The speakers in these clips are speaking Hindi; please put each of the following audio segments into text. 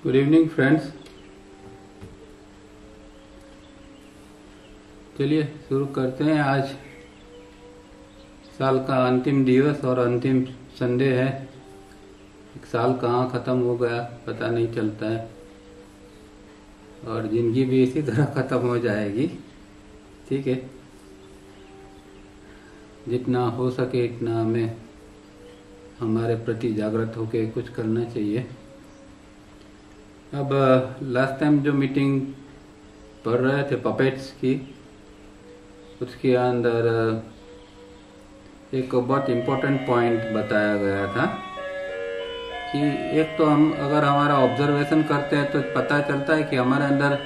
Good evening friends. चलिए शुरू करते हैं। आज साल का अंतिम दिवस और अंतिम संडे है। एक साल कहाँ ख़त्म हो गया पता नहीं चलता है और ज़िंदगी भी इसी तरह ख़त्म हो जाएगी। ठीक है, जितना हो सके इतना हमें हमारे प्रति जागृत होकर कुछ करना चाहिए। अब लास्ट टाइम जो मीटिंग पढ़ रहे थे पपेट्स की, उसके अंदर एक बहुत इम्पोर्टेंट पॉइंट बताया गया था कि एक तो हम अगर हमारा ऑब्जर्वेशन करते हैं तो पता चलता है कि हमारे अंदर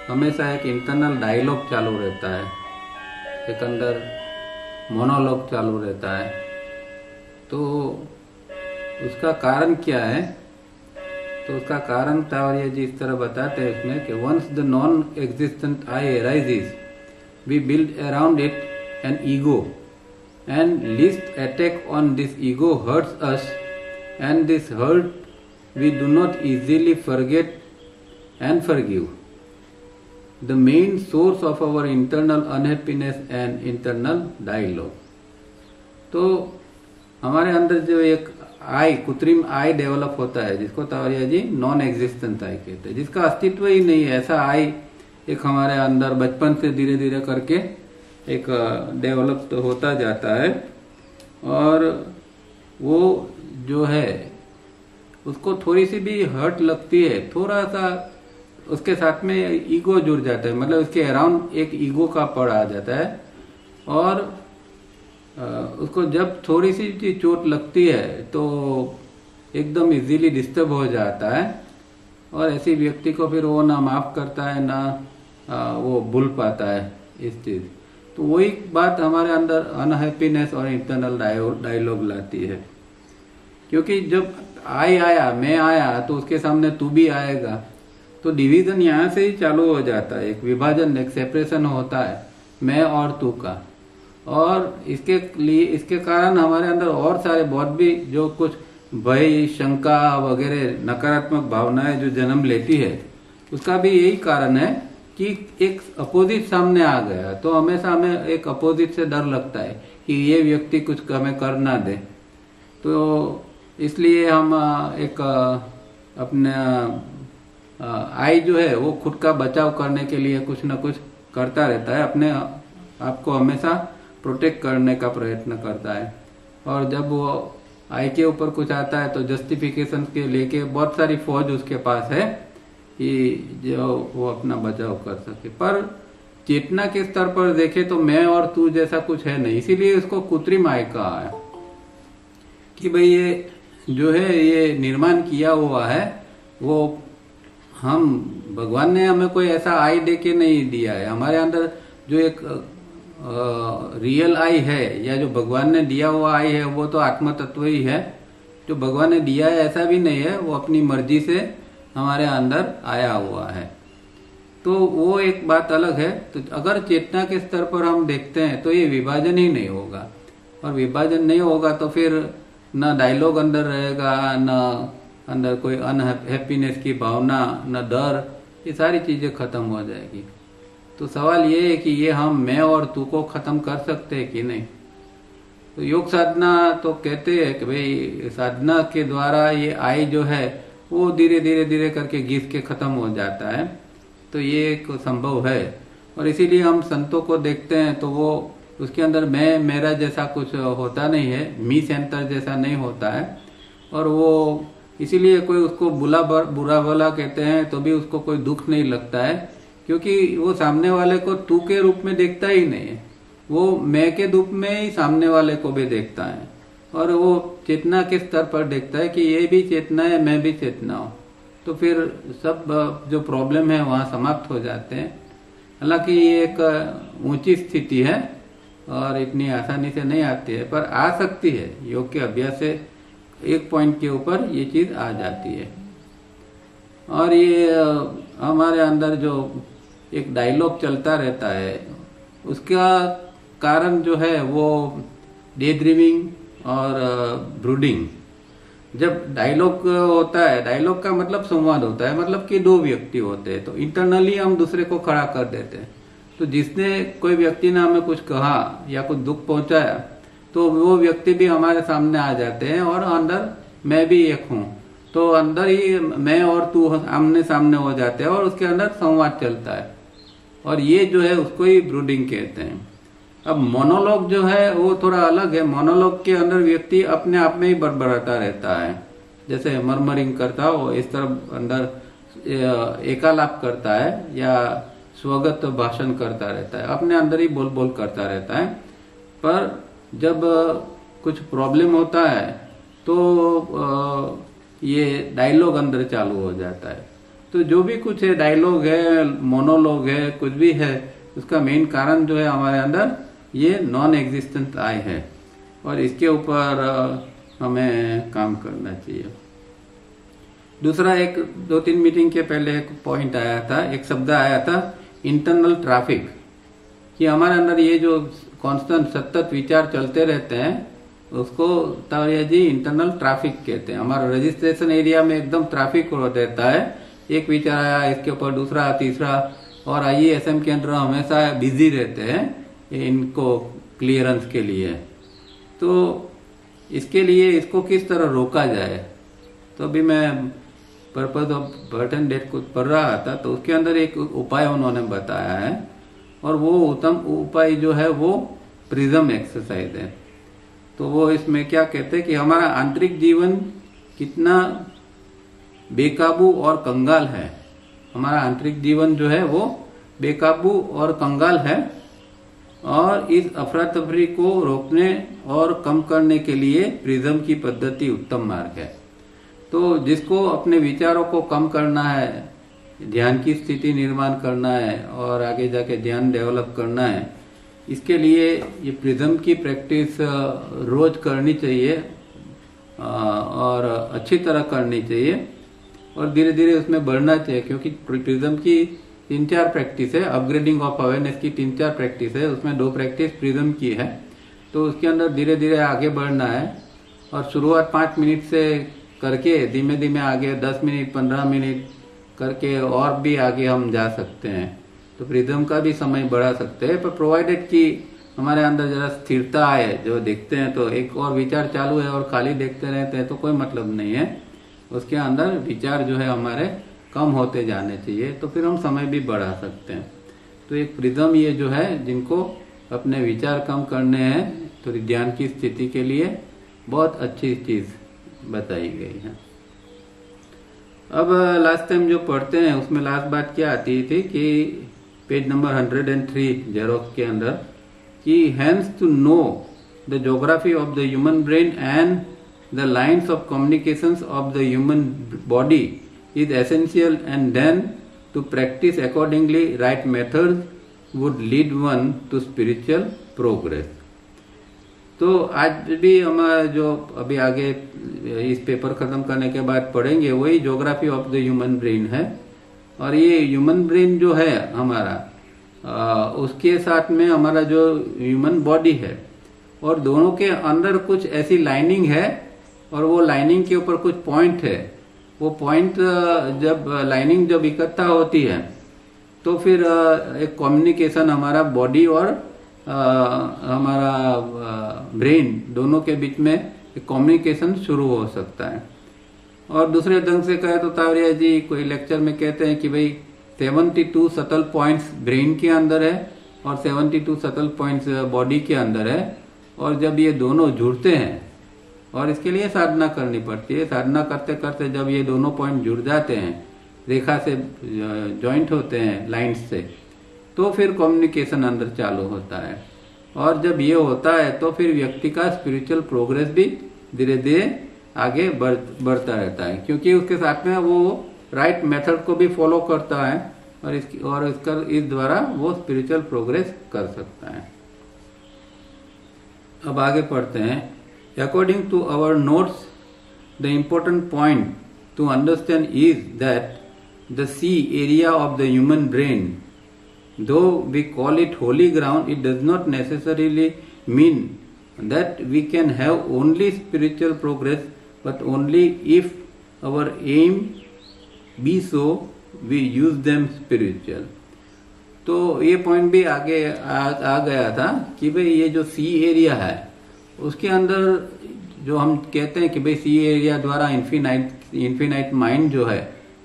हमेशा एक इंटरनल डायलॉग चालू रहता है, एक अंदर मोनोलॉग चालू रहता है। तो उसका कारण क्या है? तो उसका कारण तावरिया जी इस तरह बताते हैं इसमें कि once the non existent I arises we build around it an ego and least attack on this ego hurts us and this hurt we do not easily forget and forgive the main source of our internal unhappiness and internal dialogue. तो हमारे अंदर जो एक आई, कृत्रिम आई डेवलप होता है जिसको तावरिया जी नॉन एग्जिस्टेंट आई कहते हैं, जिसका अस्तित्व ही नहीं है। ऐसा आई एक हमारे अंदर बचपन से धीरे धीरे करके एक डेवलप तो होता जाता है और वो जो है उसको थोड़ी सी भी हर्ट लगती है, थोड़ा सा उसके साथ में ईगो जुड़ जाता है, मतलब उसके अराउंड एक ईगो का पड़ आ जाता है और उसको जब थोड़ी सी चोट लगती है तो एकदम इजीली डिस्टर्ब हो जाता है और ऐसी व्यक्ति को फिर वो ना माफ करता है ना वो भूल पाता है इस चीज। तो वही बात हमारे अंदर अनहैप्पीनेस और इंटरनल डायलॉग लाती है, क्योंकि जब आई आया, मैं आया, तो उसके सामने तू भी आएगा, तो डिवीजन यहाँ से ही चालू हो जाता है। एक विभाजन, एक सेपरेशन होता है मैं और तू का। और इसके कारण हमारे अंदर और सारे बहुत भी जो कुछ भय, शंका वगैरह नकारात्मक भावनाएं जो जन्म लेती है, उसका भी यही कारण है कि एक अपोजिट सामने आ गया। तो हमेशा हमें एक अपोजिट से डर लगता है कि ये व्यक्ति कुछ हमें कर ना दे। तो इसलिए हम एक अपने आई जो है वो खुद का बचाव करने के लिए कुछ ना कुछ करता रहता है, अपने आपको हमेशा प्रोटेक्ट करने का प्रयत्न करता है। और जब वो आई के ऊपर कुछ आता है तो जस्टिफिकेशन के लेके बहुत सारी फौज उसके पास है कि जो वो अपना बचाव कर सके। पर चेतना के स्तर पर देखे तो मैं और तू जैसा कुछ है नहीं, इसीलिए उसको कृत्रिम आई कहा है कि भाई ये जो है ये निर्माण किया हुआ है, वो हम भगवान ने हमें कोई ऐसा आई दे के नहीं दिया है। हमारे अंदर जो एक रियल आई है या जो भगवान ने दिया हुआ आई है वो तो आत्म तत्व ही है। जो भगवान ने दिया है ऐसा भी नहीं है, वो अपनी मर्जी से हमारे अंदर आया हुआ है। तो वो एक बात अलग है। तो अगर चेतना के स्तर पर हम देखते हैं तो ये विभाजन ही नहीं होगा, और विभाजन नहीं होगा तो फिर न डायलॉग अंदर रहेगा, न अंदर कोई अनहैप्पीनेस की भावना, न डर, ये सारी चीजें खत्म हो जाएगी। तो सवाल ये है कि ये हम मैं और तू को खत्म कर सकते हैं कि नहीं। तो योग साधना तो कहते हैं कि भाई साधना के द्वारा ये आई जो है वो धीरे धीरे धीरे करके घिस के खत्म हो जाता है। तो ये एक संभव है और इसीलिए हम संतों को देखते हैं तो वो उसके अंदर मैं मेरा जैसा कुछ होता नहीं है, मी सेंटर जैसा नहीं होता है। और वो इसीलिए कोई उसको बुरा भला कहते हैं तो भी उसको कोई दुख नहीं लगता है, क्योंकि वो सामने वाले को तू के रूप में देखता ही नहीं है, वो मैं के रूप में ही सामने वाले को भी देखता है। और वो चेतना के स्तर पर देखता है कि ये भी चेतना है, मैं भी चेतना हूँ। तो फिर सब जो प्रॉब्लम है वहाँ समाप्त हो जाते हैं। हालांकि ये एक ऊंची स्थिति है और इतनी आसानी से नहीं आती है, पर आ सकती है। योग के अभ्यास से एक पॉइंट के ऊपर ये चीज आ जाती है। और ये हमारे अंदर जो एक डायलॉग चलता रहता है उसका कारण जो है वो डे ड्रीमिंग और ब्रूडिंग, जब डायलॉग होता है, डायलॉग का मतलब संवाद होता है, मतलब कि दो व्यक्ति होते हैं, तो इंटरनली हम दूसरे को खड़ा कर देते हैं। तो जिसने कोई व्यक्ति ने हमें कुछ कहा या कुछ दुख पहुंचाया, तो वो व्यक्ति भी हमारे सामने आ जाते हैं और अंदर मैं भी एक हूँ, तो अंदर ही मैं और तू आमने सामने हो जाते हैं और उसके अंदर संवाद चलता है, और ये जो है उसको ही ब्रूडिंग कहते हैं। अब मोनोलॉग जो है वो थोड़ा अलग है। मोनोलॉग के अंदर व्यक्ति अपने आप में ही बड़बड़ाता रहता है, जैसे मर्मरिंग करता हो इस तरह अंदर एकालाप करता है या स्वगत भाषण करता रहता है, अपने अंदर ही बोल बोल करता रहता है। पर जब कुछ प्रॉब्लम होता है तो ये डायलॉग अंदर चालू हो जाता है। तो जो भी कुछ है, डायलॉग है, मोनोलॉग है, कुछ भी है, उसका मेन कारण जो है हमारे अंदर ये नॉन एग्जिस्टेंट आई है, और इसके ऊपर हमें काम करना चाहिए। दूसरा, एक 2-3 मीटिंग के पहले एक पॉइंट आया था, एक शब्द आया था इंटरनल ट्रैफिक, कि हमारे अंदर ये जो कांस्टेंट सतत विचार चलते रहते हैं उसको तावड़िया जी इंटरनल ट्रैफिक कहते हैं। हमारा रजिस्ट्रेशन एरिया में एकदम ट्रैफिक रहता है, एक विचार आया, इसके ऊपर दूसरा, तीसरा, और IASM के अंदर हमेशा बिजी रहते हैं इनको क्लियरेंस के लिए। तो इसके लिए इसको किस तरह रोका जाए, तो अभी मैं purpose of birth and death को पढ़ रहा था, तो उसके अंदर एक उपाय उन्होंने बताया है, और वो उत्तम उपाय जो है वो प्रिज्म एक्सरसाइज है। तो वो इसमें क्या कहते हैं कि हमारा आंतरिक जीवन कितना बेकाबू और कंगाल है, हमारा आंतरिक जीवन जो है वो बेकाबू और कंगाल है, और इस अफरा तफरी को रोकने और कम करने के लिए प्रिज्म की पद्धति उत्तम मार्ग है। तो जिसको अपने विचारों को कम करना है, ध्यान की स्थिति निर्माण करना है और आगे जाके ध्यान डेवलप करना है, इसके लिए ये प्रिज्म की प्रैक्टिस रोज करनी चाहिए और अच्छी तरह करनी चाहिए, और धीरे धीरे उसमें बढ़ना चाहिए, क्योंकि प्रिज्म की 3-4 प्रैक्टिस है, अपग्रेडिंग ऑफ अवेयरनेस की 3-4 प्रैक्टिस है, उसमें 2 प्रैक्टिस प्रिज्म की है। तो उसके अंदर धीरे धीरे आगे बढ़ना है, और शुरुआत 5 मिनट से करके धीमे धीमे आगे 10 मिनट 15 मिनट करके और भी आगे हम जा सकते हैं। तो प्रिज्म का भी समय बढ़ा सकते हैं, पर प्रोवाइडेड कि हमारे अंदर जरा स्थिरता आए। जो देखते हैं तो एक और विचार चालू है और खाली देखते रहते हैं तो कोई मतलब नहीं है, उसके अंदर विचार जो है हमारे कम होते जाने चाहिए, तो फिर हम समय भी बढ़ा सकते हैं। तो एक प्रिज्म ये जो है, जिनको अपने विचार कम करने हैं तो ध्यान की स्थिति के लिए बहुत अच्छी चीज बताई गई है। अब लास्ट टाइम जो पढ़ते हैं उसमें लास्ट बात क्या आती थी कि पेज नंबर 103 जेरोक्स के अंदर, कि hence to know the geography of the human brain and the lines of communications of the human body is essential, and then to practice accordingly right methods would lead one to spiritual progress। तो आज भी हमारा जो अभी आगे इस पेपर खत्म करने के बाद पढ़ेंगे वही geography of the human brain है, और ये ह्यूमन ब्रेन जो है हमारा उसके साथ में हमारा जो ह्यूमन बॉडी है, और दोनों के अंदर कुछ ऐसी लाइनिंग है, और वो लाइनिंग के ऊपर कुछ पॉइंट है। वो पॉइंट जब लाइनिंग जब इकट्ठा होती है तो फिर एक कम्युनिकेशन हमारा बॉडी और हमारा ब्रेन दोनों के बीच में एक कम्युनिकेशन शुरू हो सकता है। और दूसरे ढंग से कहे तो तावड़िया जी कोई लेक्चर में कहते हैं कि भाई 72 सटल पॉइंट्स ब्रेन के अंदर है और 72 सटल पॉइंट्स बॉडी के अंदर है, और जब ये दोनों जुड़ते हैं, और इसके लिए साधना करनी पड़ती है, साधना करते करते जब ये दोनों पॉइंट जुड़ जाते हैं, रेखा से जॉइंट होते हैं लाइंस से, तो फिर कम्युनिकेशन अंदर चालू होता है। और जब ये होता है तो फिर व्यक्ति का स्पिरिचुअल प्रोग्रेस भी धीरे धीरे आगे बढ़ता रहता है, क्योंकि उसके साथ में वो राइट मेथड को भी फॉलो करता है, और इस द्वारा वो स्पिरिचुअल प्रोग्रेस कर सकता है। अब आगे पढ़ते हैं। According to our notes, the important point to understand is that the sea area of the human brain, though we call it holy ground, it does not necessarily mean that we can have only spiritual progress but only if our aim be so we use them spiritual। तो ये पॉइंट भी आगे आ गया था कि भाई ये जो सी एरिया है उसके अंदर जो हम कहते हैं कि भाई सी एरिया द्वारा इन्फिनाइट माइंड जो है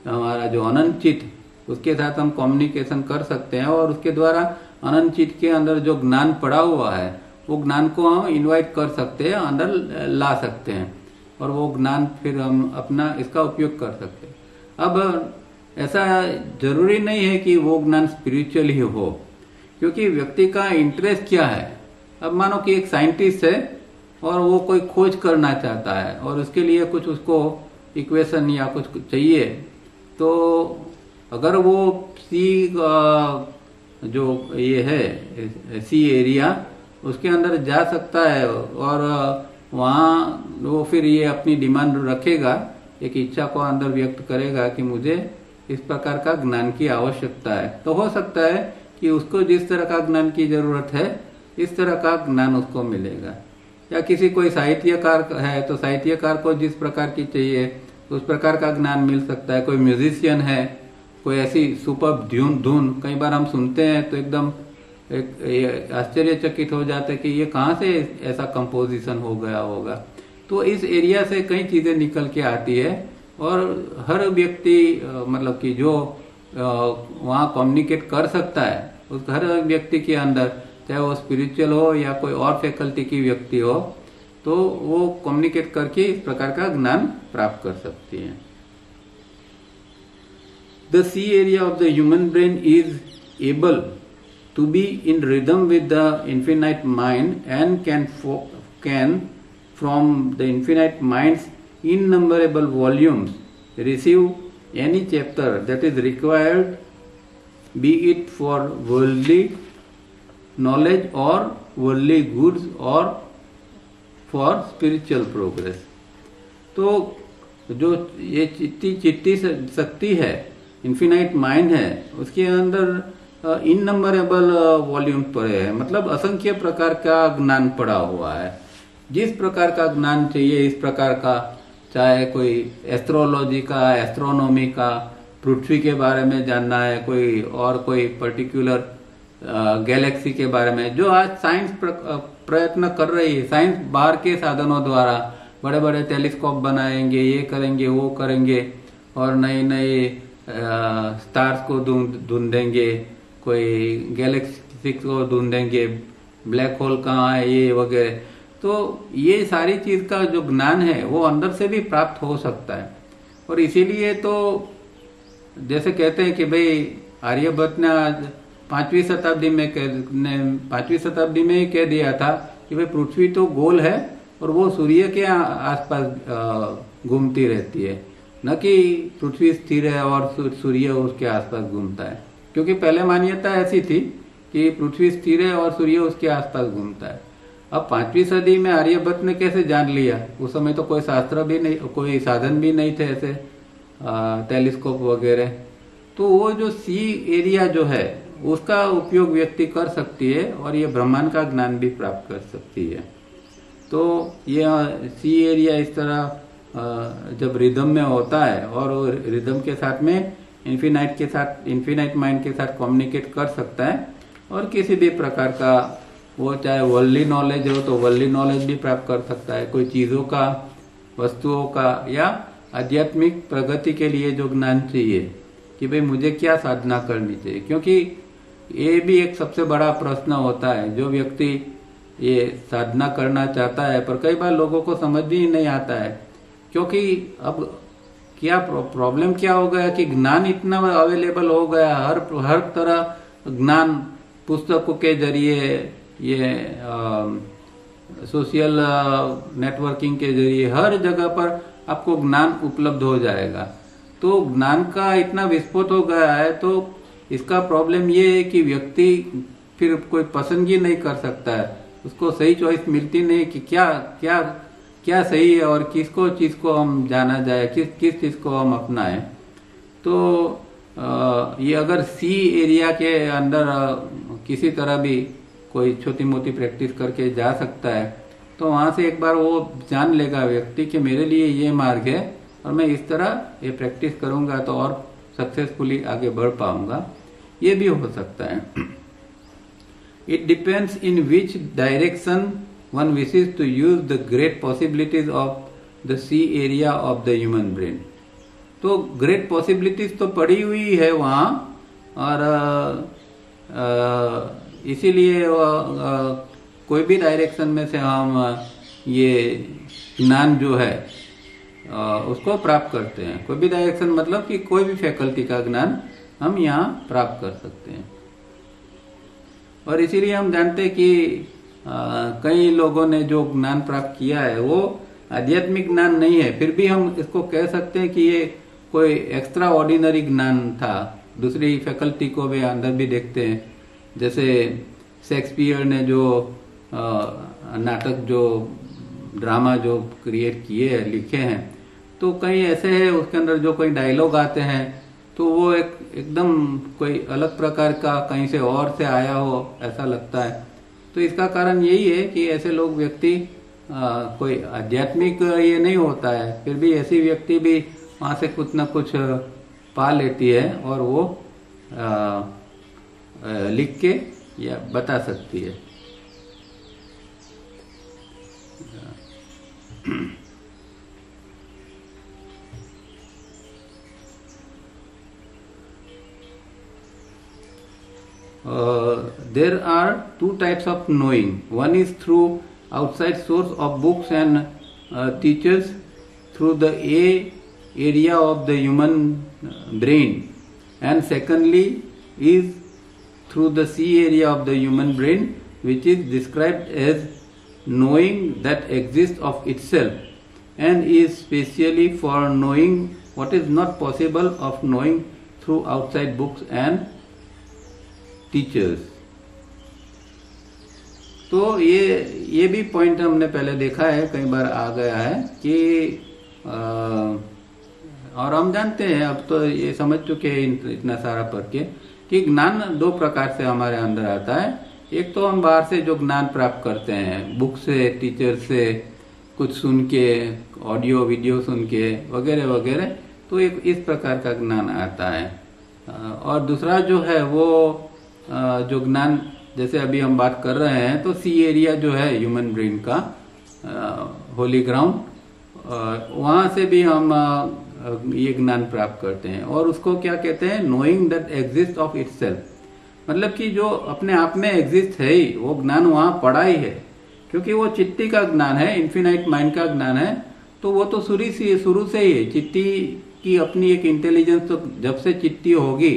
हमारा जो अनंत चित, उसके साथ हम कम्युनिकेशन कर सकते हैं और उसके द्वारा अनंत चित के अंदर जो ज्ञान पड़ा हुआ है वो ज्ञान को हम इनवाइट कर सकते हैं, अंदर ला सकते हैं और वो ज्ञान फिर हम अपना इसका उपयोग कर सकते हैं। अब ऐसा जरूरी नहीं है कि वो ज्ञान स्पिरिचुअल ही हो, क्योंकि व्यक्ति का इंटरेस्ट क्या है। अब मानो कि एक साइंटिस्ट है और वो कोई खोज करना चाहता है और उसके लिए कुछ उसको इक्वेशन या कुछ चाहिए, तो अगर वो सी जो ये है सी एरिया उसके अंदर जा सकता है और वहाँ वो फिर ये अपनी डिमांड रखेगा, एक इच्छा को अंदर व्यक्त करेगा कि मुझे इस प्रकार का ज्ञान की आवश्यकता है, तो हो सकता है कि उसको जिस तरह का ज्ञान की जरूरत है इस तरह का ज्ञान उसको मिलेगा। या किसी कोई साहित्यकार है तो साहित्यकार को जिस प्रकार की चाहिए उस प्रकार का ज्ञान मिल सकता है। कोई म्यूजिशियन है, कोई ऐसी सुपर धुन कई बार हम सुनते हैं तो एकदम आश्चर्यचकित हो जाते हैं कि ये कहाँ से ऐसा कंपोजिशन हो गया होगा। तो इस एरिया से कई चीजें निकल के आती है और हर व्यक्ति मतलब कि जो वहाँ कम्युनिकेट कर सकता है उस हर व्यक्ति के अंदर, चाहे वो स्पिरिचुअल हो या कोई और फैकल्टी की व्यक्ति हो, तो वो कम्युनिकेट करके इस प्रकार का ज्ञान प्राप्त कर सकती है। The C area of the human brain is able to be in rhythm with the infinite mind and can from the infinite mind's innumerable volumes receive any chapter that is required, be it for worldly knowledge or worldly goods or for spiritual progress। तो जो ये चित्ती शक्ति है, इन्फिनाइट माइंड है, उसके अंदर इननंबरेबल वॉल्यूम पड़े हैं, मतलब असंख्य प्रकार का ज्ञान पड़ा हुआ है। जिस प्रकार का ज्ञान चाहिए इस प्रकार का, चाहे कोई एस्ट्रोलॉजी का, एस्ट्रोनॉमी का, पृथ्वी के बारे में जानना है, कोई पर्टिकुलर गैलेक्सी के बारे में, जो आज साइंस प्रयत्न कर रही है। साइंस बाहर के साधनों द्वारा बड़े बड़े टेलीस्कोप बनाएंगे, ये करेंगे वो करेंगे और नए नए स्टार्स को ढूंढेंगे, कोई गैलेक्सी को ढूंढेंगे, ब्लैक होल कहाँ है, ये वगैरह। तो ये सारी चीज का जो ज्ञान है वो अंदर से भी प्राप्त हो सकता है। और इसीलिए तो जैसे कहते हैं कि भाई आर्यभट्ट ने 5वीं शताब्दी में ही कह दिया था कि भाई पृथ्वी तो गोल है और वो सूर्य के आसपास घूमती रहती है, न कि पृथ्वी स्थिर है और सूर्य उसके आसपास घूमता है। क्योंकि पहले मान्यता ऐसी थी कि पृथ्वी स्थिर है और सूर्य उसके आसपास घूमता है। अब 5वीं सदी में आर्यभट्ट ने कैसे जान लिया? उस समय तो कोई शास्त्र भी नहीं, कोई साधन भी नहीं थे ऐसे टेलीस्कोप वगैरह। तो वो जो सी एरिया जो है उसका उपयोग व्यक्ति कर सकती है और ये ब्रह्मांड का ज्ञान भी प्राप्त कर सकती है। तो ये सी एरिया इस तरह जब रिदम में होता है और रिदम के साथ में इन्फिनाइट माइंड के साथ कम्युनिकेट कर सकता है और किसी भी प्रकार का, वो चाहे वर्ल्डली नॉलेज हो तो वर्ल्डली नॉलेज भी प्राप्त कर सकता है, कोई चीजों का, वस्तुओं का, या आध्यात्मिक प्रगति के लिए जो ज्ञान चाहिए कि भाई मुझे क्या साधना करनी चाहिए। क्योंकि ये भी एक सबसे बड़ा प्रश्न होता है, जो व्यक्ति ये साधना करना चाहता है पर कई बार लोगों को समझ भी नहीं आता है। क्योंकि अब क्या प्रॉब्लम क्या हो गया कि ज्ञान इतना अवेलेबल हो गया, हर तरह ज्ञान पुस्तकों के जरिए, ये सोशल नेटवर्किंग के जरिए हर जगह पर आपको ज्ञान उपलब्ध हो जाएगा। तो ज्ञान का इतना विस्फोट हो गया है, तो इसका प्रॉब्लम ये है कि व्यक्ति फिर कोई पसंद ही नहीं कर सकता है, उसको सही चॉइस मिलती नहीं कि क्या सही है और किसको चीज को हम जाना जाए, किस चीज को हम अपनाएं। तो ये अगर सी एरिया के अंदर किसी तरह भी कोई छोटी मोटी प्रैक्टिस करके जा सकता है तो वहां से एक बार वो जान लेगा व्यक्ति कि मेरे लिए ये मार्ग है और मैं इस तरह ये प्रैक्टिस करूंगा तो और सक्सेसफुली आगे बढ़ पाऊंगा, ये भी हो सकता है। It depends in which direction one wishes to use the great possibilities of the C area of the human brain. तो ग्रेट पॉसिबिलिटीज तो पड़ी हुई है वहां, और इसीलिए कोई भी डायरेक्शन में से हम ये ज्ञान जो है उसको प्राप्त करते हैं। कोई भी डायरेक्शन मतलब कि कोई भी फैकल्टी का ज्ञान हम यहाँ प्राप्त कर सकते हैं। और इसीलिए हम जानते हैं कि कई लोगों ने जो ज्ञान प्राप्त किया है वो आध्यात्मिक ज्ञान नहीं है, फिर भी हम इसको कह सकते हैं कि ये कोई एक्स्ट्रा ऑर्डिनरी ज्ञान था। दूसरी फैकल्टी को भी अंदर भी देखते हैं, जैसे शेक्सपियर ने जो नाटक जो ड्रामा जो क्रिएट किए हैं, लिखे हैं, तो कई ऐसे हैं उसके अंदर जो कोई डायलॉग आते हैं तो वो एकदम कोई अलग प्रकार का कहीं से और से आया हो ऐसा लगता है। तो इसका कारण यही है कि ऐसे लोग व्यक्ति कोई आध्यात्मिक ये नहीं होता है, फिर भी ऐसी व्यक्ति भी वहां से कुछ न कुछ पा लेती है और वो लिख के या बता सकती है। There are two types of knowing. One is through outside source of books and teachers through the A area of the human brain, and secondly is through the C area of the human brain, which is described as knowing that exists of itself and is specially for knowing what is not possible of knowing through outside books and teachers. तो ये भी पॉइंट हमने पहले देखा है, कई बार आ गया है कि और हम जानते हैं, अब तो ये समझ चुके हैं इतना सारा पढ़ के कि ज्ञान दो प्रकार से हमारे अंदर आता है। एक तो हम बाहर से जो ज्ञान प्राप्त करते हैं, बुक से, टीचर से, कुछ सुन के, ऑडियो वीडियो सुन के वगैरह वगैरह, तो एक इस प्रकार का ज्ञान आता है। और दूसरा जो है वो जो ज्ञान, जैसे अभी हम बात कर रहे हैं, तो सी एरिया जो है ह्यूमन ब्रेन का होली ग्राउंड, वहां से भी हम ये ज्ञान प्राप्त करते हैं। और उसको क्या कहते हैं? Knowing that exist of itself. मतलब कि जो अपने आप में एग्जिस्ट है ही, वो ज्ञान वहां पड़ा ही है, क्योंकि वो चिट्टी का ज्ञान है, इन्फिनाइट माइंड का ज्ञान है। तो वो तो शुरू से ही है। चिट्टी की अपनी एक इंटेलिजेंस, तो जब से चिट्टी होगी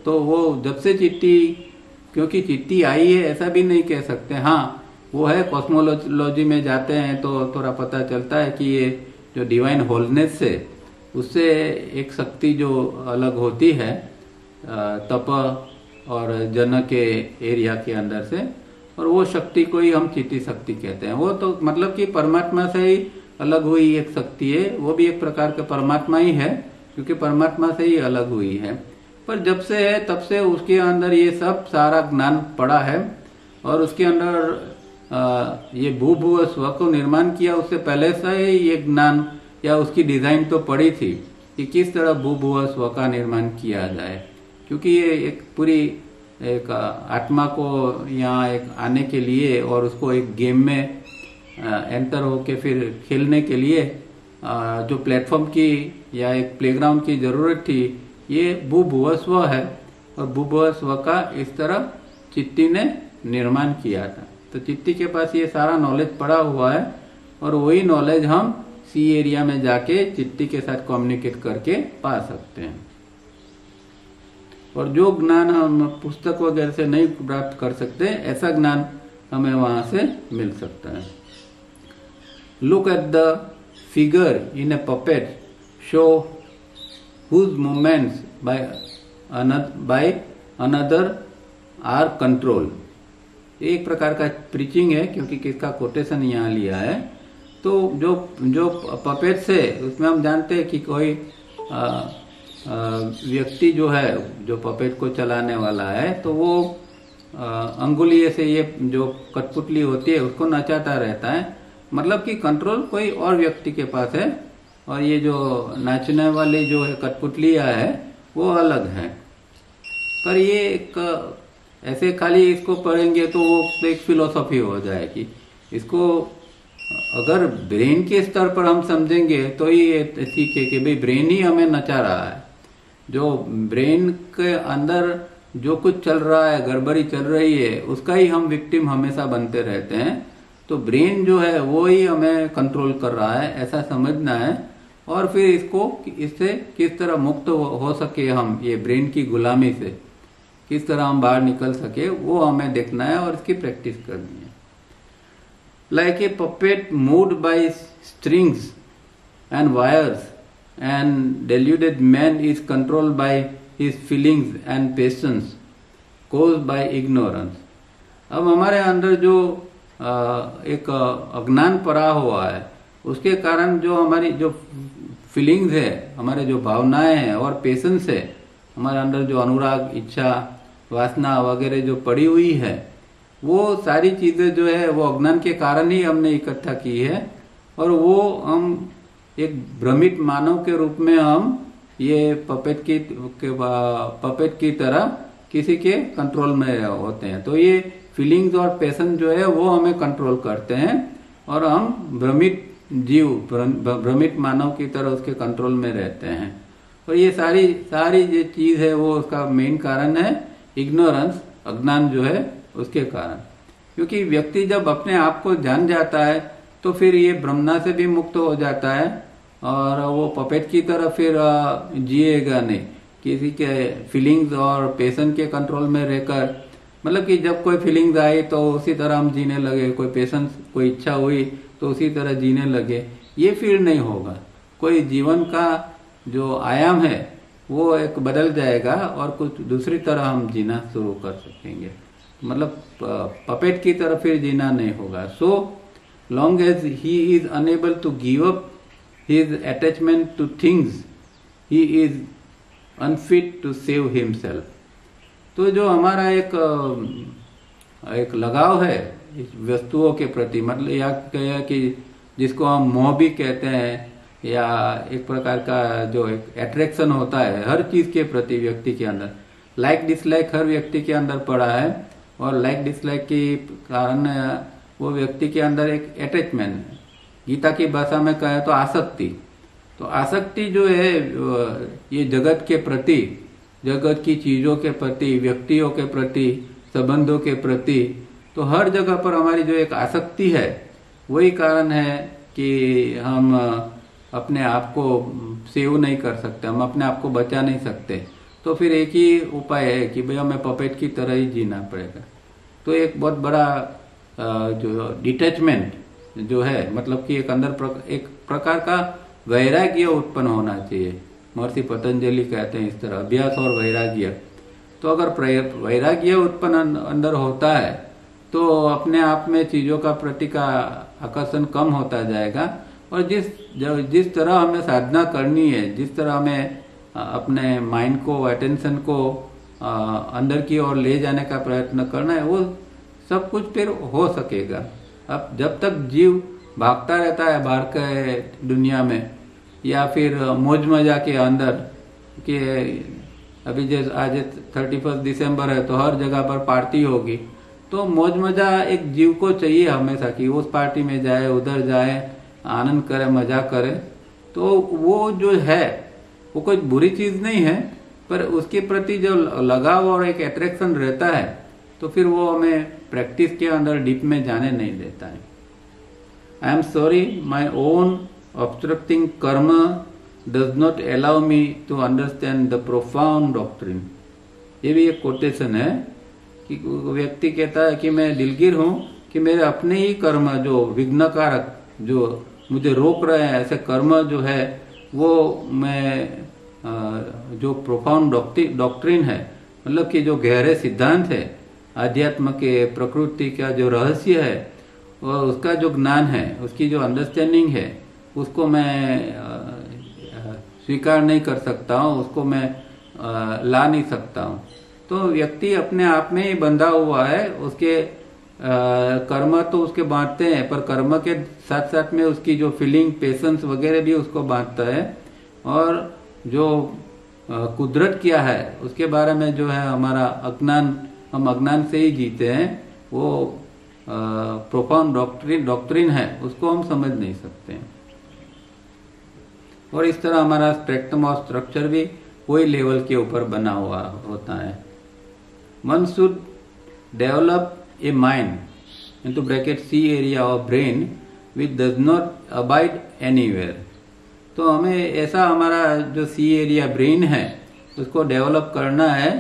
तो वो जब से चिट्टी, क्योंकि चिट्टी आई है ऐसा भी नहीं कह सकते। हाँ, वो है, कॉस्मोलॉजी में जाते हैं तो थोड़ा पता चलता है कि ये जो डिवाइन होलनेस से, उससे एक शक्ति जो अलग होती है तप और जन के एरिया के अंदर से, और वो शक्ति को ही हम चिट्टी शक्ति कहते हैं। वो तो मतलब कि परमात्मा से ही अलग हुई एक शक्ति है, वो भी एक प्रकार का परमात्मा ही है, क्योंकि परमात्मा से ही अलग हुई है। पर जब से है तब से उसके अंदर ये सब सारा ज्ञान पड़ा है, और उसके अंदर ये भूभुव स्व को निर्माण किया, उससे पहले से ही ये ज्ञान या उसकी डिजाइन तो पड़ी थी कि किस तरह भूभुव स्व का निर्माण किया जाए। क्योंकि ये एक पूरी एक आत्मा को यहाँ एक आने के लिए और उसको एक गेम में एंटर होके फिर खेलने के लिए जो प्लेटफॉर्म की या एक प्लेग्राउंड की जरूरत थी, ये भूभुवस्व है। और भूभुवस्व का इस तरह चिट्टी ने निर्माण किया था। तो चिट्टी के पास ये सारा नॉलेज पड़ा हुआ है, और वही नॉलेज हम सी एरिया में जाके चिट्टी के साथ कम्युनिकेट करके पा सकते हैं। और जो ज्ञान हम पुस्तक वगैरह से नहीं प्राप्त कर सकते, ऐसा ज्ञान हमें वहां से मिल सकता है। Look at the figure in A puppet show whose movements by another are controlled। एक प्रकार का प्रीचिंग है, क्योंकि किसका कोटेशन यहाँ लिया है। तो जो पपेट्स है उसमें हम जानते हैं कि कोई व्यक्ति जो है, जो पपेट को चलाने वाला है, तो वो अंगुली से ये जो कठपुतली होती है उसको नचाता रहता है, मतलब कि कंट्रोल कोई और व्यक्ति के पास है और ये जो नाचने वाली जो है कठपुतलियां है वो अलग है। पर ये एक ऐसे खाली इसको पढ़ेंगे तो वो एक फिलोसॉफी हो जाएगी। इसको अगर ब्रेन के स्तर पर हम समझेंगे तो ये सीखे कि भाई ब्रेन ही हमें नचा रहा है। जो ब्रेन के अंदर जो कुछ चल रहा है, गड़बड़ी चल रही है, उसका ही हम विक्टिम हमेशा बनते रहते हैं। तो ब्रेन जो है वो ही हमें कंट्रोल कर रहा है, ऐसा समझना है। और फिर इससे किस तरह मुक्त हो सके हम, ये ब्रेन की गुलामी से किस तरह हम बाहर निकल सके, वो हमें देखना है और इसकी प्रैक्टिस करनी है। Like a puppet moved by strings and wires and deluded man is controlled by his feelings and passions caused by ignorance। अब हमारे अंदर जो एक अज्ञान पड़ा हुआ है उसके कारण जो हमारी जो फीलिंग्स है, हमारे जो भावनाएं हैं और पेशेंस है, हमारे अंदर जो अनुराग, इच्छा, वासना वगैरह जो पड़ी हुई है, वो सारी चीजें जो है वो अज्ञान के कारण ही हमने इकट्ठा की है। और वो हम एक भ्रमित मानव के रूप में हम ये पपेट की तरह किसी के कंट्रोल में होते हैं। तो ये फीलिंग्स और पैशन जो है वो हमें कंट्रोल करते हैं और हम भ्रमित मानव की तरह उसके कंट्रोल में रहते हैं। और ये सारी जो चीज है वो उसका मेन कारण है इग्नोरेंस, अज्ञान जो है उसके कारण। क्योंकि व्यक्ति जब अपने आप को जान जाता है तो फिर ये भ्रमना से भी मुक्त हो जाता है और वो पपेट की तरह फिर जिएगा नहीं, किसी के फीलिंग्स और पैशन के कंट्रोल में रहकर। मतलब कि जब कोई फीलिंग्स आई तो उसी तरह हम जीने लगे, कोई पैशन, कोई इच्छा हुई तो उसी तरह जीने लगे, ये फिर नहीं होगा। कोई जीवन का जो आयाम है वो एक बदल जाएगा और कुछ दूसरी तरह हम जीना शुरू कर सकेंगे। मतलब पपेट की तरह फिर जीना नहीं होगा। सो long as he is unable to give up his attachment to things, he is unfit to save himself। तो जो हमारा एक लगाव है इस वस्तुओं के प्रति, मतलब या कहे कि जिसको हम मोह भी कहते हैं, या एक प्रकार का जो एक अट्रैक्शन होता है हर चीज के प्रति व्यक्ति के अंदर, लाइक डिसलाइक हर व्यक्ति के अंदर पड़ा है। और लाइक डिसलाइक के कारण वो व्यक्ति के अंदर एक अटैचमेंट है। गीता की भाषा में कहे तो आसक्ति। तो आसक्ति जो है ये जगत के प्रति, जगत की चीजों के प्रति, व्यक्तियों के प्रति, संबंधों के प्रति, तो हर जगह पर हमारी जो एक आसक्ति है वही कारण है कि हम अपने आप को सेव नहीं कर सकते, हम अपने आप को बचा नहीं सकते। तो फिर एक ही उपाय है कि भाई हमें पपेट की तरह ही जीना पड़ेगा। तो एक बहुत बड़ा जो डिटैचमेंट जो है, मतलब कि एक अंदर एक प्रकार का वैराग्य उत्पन्न होना चाहिए। महर्षि पतंजलि कहते हैं इस तरह, अभ्यास और वैराग्य। तो अगर वैराग्य उत्पन्न अंदर होता है तो अपने आप में चीजों का प्रति का आकर्षण कम होता जाएगा। और जिस तरह हमें साधना करनी है, जिस तरह हमें अपने माइंड को, अटेंशन को अंदर की ओर ले जाने का प्रयत्न करना है, वो सब कुछ फिर हो सकेगा। अब जब तक जीव भागता रहता है बाहर के दुनिया में, या फिर मौज मजा के अंदर, कि अभी जैसे आज 31 दिसंबर है तो हर जगह पर पार्टी होगी, तो मौज मजा एक जीव को चाहिए हमेशा कि उस पार्टी में जाए, उधर जाए, आनंद करे, मजा करे। तो वो जो है वो कोई बुरी चीज नहीं है, पर उसके प्रति जो लगाव और एक अट्रैक्शन रहता है तो फिर वो हमें प्रैक्टिस के अंदर डीप में जाने नहीं देता है। I am sorry, my own obstructing karma does not allow me to understand the profound doctrine. ये भी एक कोटेशन है कि व्यक्ति कहता है कि मैं दिलगीर हूं कि मेरे अपने ही कर्म जो विघ्नकारक, जो मुझे रोक रहे हैं, ऐसे कर्म जो है वो मैं जो प्रोफाउंड डॉक्ट्रिन है, मतलब कि जो गहरे सिद्धांत है आध्यात्म के, प्रकृति का जो रहस्य है और उसका जो ज्ञान है, उसकी जो अंडरस्टैंडिंग है, उसको मैं स्वीकार नहीं कर सकता हूँ, उसको मैं ला नहीं सकता हूँ। तो व्यक्ति अपने आप में ही बंधा हुआ है। उसके कर्म तो उसके बांटते हैं, पर कर्म के साथ साथ में उसकी जो फीलिंग, पेशेंस वगैरह भी उसको बांटता है। और जो कुदरत क्या है उसके बारे में जो है हमारा अज्ञान, हम अज्ञान से ही जीते हैं, वो प्रोफाउंड डॉक्ट्रिन है, उसको हम समझ नहीं सकते हैं। और इस तरह हमारा स्पेक्ट्रम ऑफ स्ट्रक्चर भी वही लेवल के ऊपर बना हुआ होता है। One should develop a mind into bracket C area of brain which does not abide anywhere. तो हमें ऐसा हमारा जो सी एरिया ब्रेन है उसको डेवलप करना है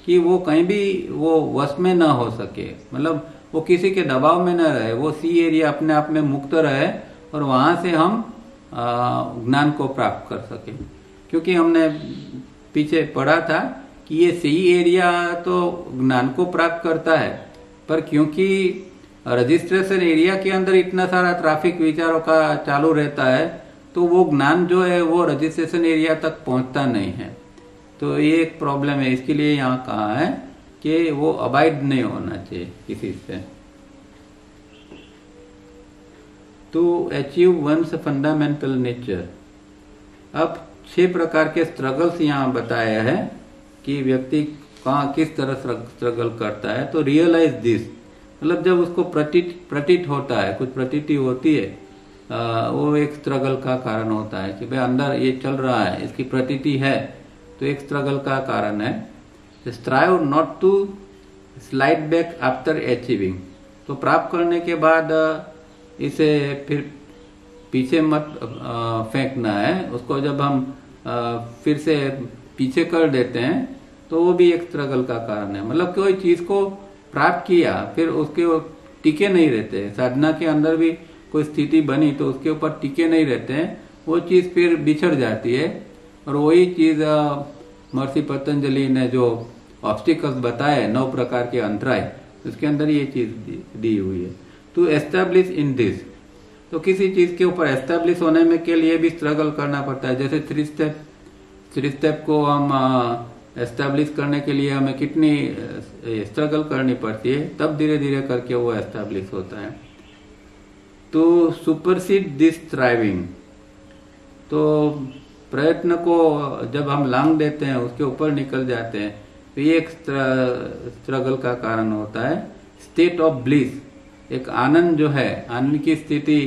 कि वो कहीं भी वो वश में ना हो सके, मतलब वो किसी के दबाव में ना रहे, वो सी एरिया अपने आप में मुक्त रहे और वहां से हम ज्ञान को प्राप्त कर सके। क्योंकि हमने पीछे पढ़ा था कि ये सी एरिया तो ज्ञान को प्राप्त करता है, पर क्योंकि रजिस्ट्रेशन एरिया के अंदर इतना सारा ट्रैफिक विचारों का चालू रहता है, तो वो ज्ञान जो है वो रजिस्ट्रेशन एरिया तक पहुंचता नहीं है। तो ये एक प्रॉब्लम है। इसके लिए यहाँ कहा है कि वो अबाइड नहीं होना चाहिए किसी से। To achieve one's fundamental nature. अब 6 प्रकार के स्ट्रगल्स यहाँ बताया है कि व्यक्ति कहाँ किस तरह स्ट्रगल करता है। तो रियलाइज दिस, मतलब जब उसको प्रतीत होता है, कुछ प्रतीति होती है, वो एक स्ट्रगल का कारण होता है कि भाई अंदर ये चल रहा है, इसकी प्रतीति है, तो एक स्ट्रगल का कारण है। Strive not to slide back after achieving. तो प्राप्त करने के बाद इसे फिर पीछे मत फेंकना है। उसको जब हम फिर से पीछे कर देते हैं तो वो भी एक स्ट्रगल का कारण है। मतलब कोई चीज को प्राप्त किया फिर उसके टिके नहीं रहते। साधना के अंदर भी कोई स्थिति बनी तो उसके ऊपर टिके नहीं रहते हैं, वो चीज फिर बिछड़ जाती है। और वही चीज महर्षि पतंजलि ने जो ऑब्स्टिकल्स बताए, 9 प्रकार के अंतराय, उसके अंदर ये चीज दी हुई है। टू एस्टेब्लिश इन दिस, तो किसी चीज के ऊपर एस्टेब्लिश होने में के लिए भी स्ट्रगल करना पड़ता है। जैसे 3 स्टेप को हम एस्टेब्लिश करने के लिए हमें कितनी स्ट्रगल करनी पड़ती है, तब धीरे धीरे करके वो एस्टेब्लिश होता है। टू सुपरसीड दिस स्ट्राइविंग, तो प्रयत्न को जब हम लांग देते हैं, उसके ऊपर निकल जाते हैं, तो ये एक स्ट्रगल का कारण होता है। स्टेट ऑफ ब्लिस, एक आनंद जो है, आनंद की स्थिति,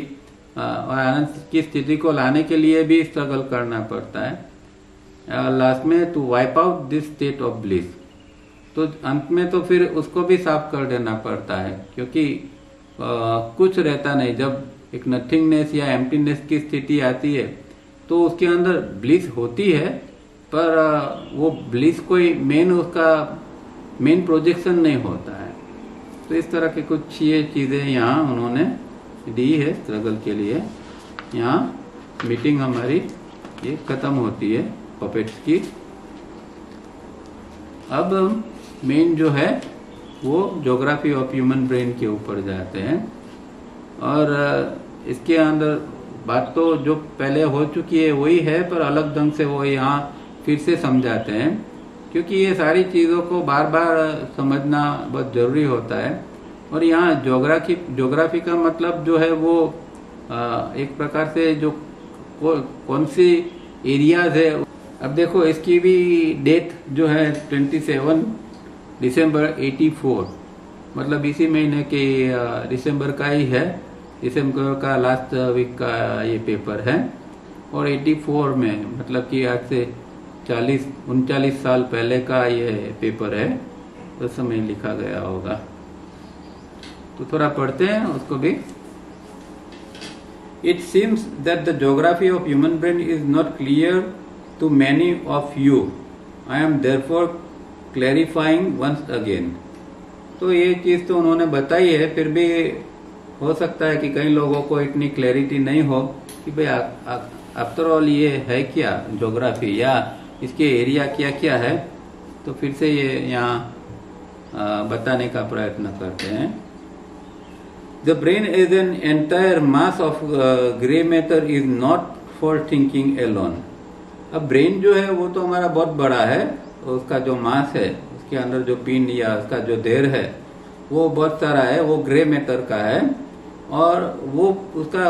और आनंद की स्थिति को लाने के लिए भी स्ट्रगल करना पड़ता है। लास्ट में to wipe out this state of bliss, तो अंत में तो फिर उसको भी साफ कर देना पड़ता है, क्योंकि कुछ रहता नहीं। जब एक नथिंगनेस या एम्प्टीनेस की स्थिति आती है तो उसके अंदर ब्लिस होती है, पर वो ब्लिस कोई उसका मेन प्रोजेक्शन नहीं होता है। तो इस तरह की कुछ ये चीजें यहाँ उन्होंने दी है स्ट्रगल के लिए। यहाँ मीटिंग हमारी ये खत्म होती है पपेट्स की। अब मेन जो है वो ज्योग्राफी ऑफ ह्यूमन ब्रेन के ऊपर जाते हैं। और इसके अंदर बात तो जो पहले हो चुकी है वही है, पर अलग ढंग से वो यहाँ फिर से समझाते हैं, क्योंकि ये सारी चीजों को बार बार समझना बहुत जरूरी होता है। और यहाँ ज्योग्राफी का मतलब जो है वो एक प्रकार से जो कौन सी एरियाज है। अब देखो इसकी भी डेट जो है 27 दिसंबर 84, मतलब इसी महीने के दिसंबर का ही है। दिसंबर का लास्ट वीक का ये पेपर है। और 84 में, मतलब कि आज से 39 साल पहले का ये पेपर है, उस समय लिखा गया होगा। तो थोड़ा पढ़ते हैं उसको भी। It seems that the geography of human brain is not clear to many of you. I am therefore clarifying once again. तो ये चीज तो उन्होंने बताई है, फिर भी हो सकता है कि कई लोगों को इतनी क्लैरिटी नहीं हो कि भाई आफ्टर ऑल ये है क्या ज्योग्राफी, या इसके एरिया क्या क्या है। तो फिर से ये यहाँ बताने का प्रयत्न करते हैं। The brain is an entire mass of grey matter is not for thinking alone. अब ब्रेन जो है वो तो हमारा बहुत बड़ा है, उसका जो मास है, उसके अंदर जो पिन या उसका जो देर है वो बहुत सारा है, वो ग्रे मैटर का है, और वो उसका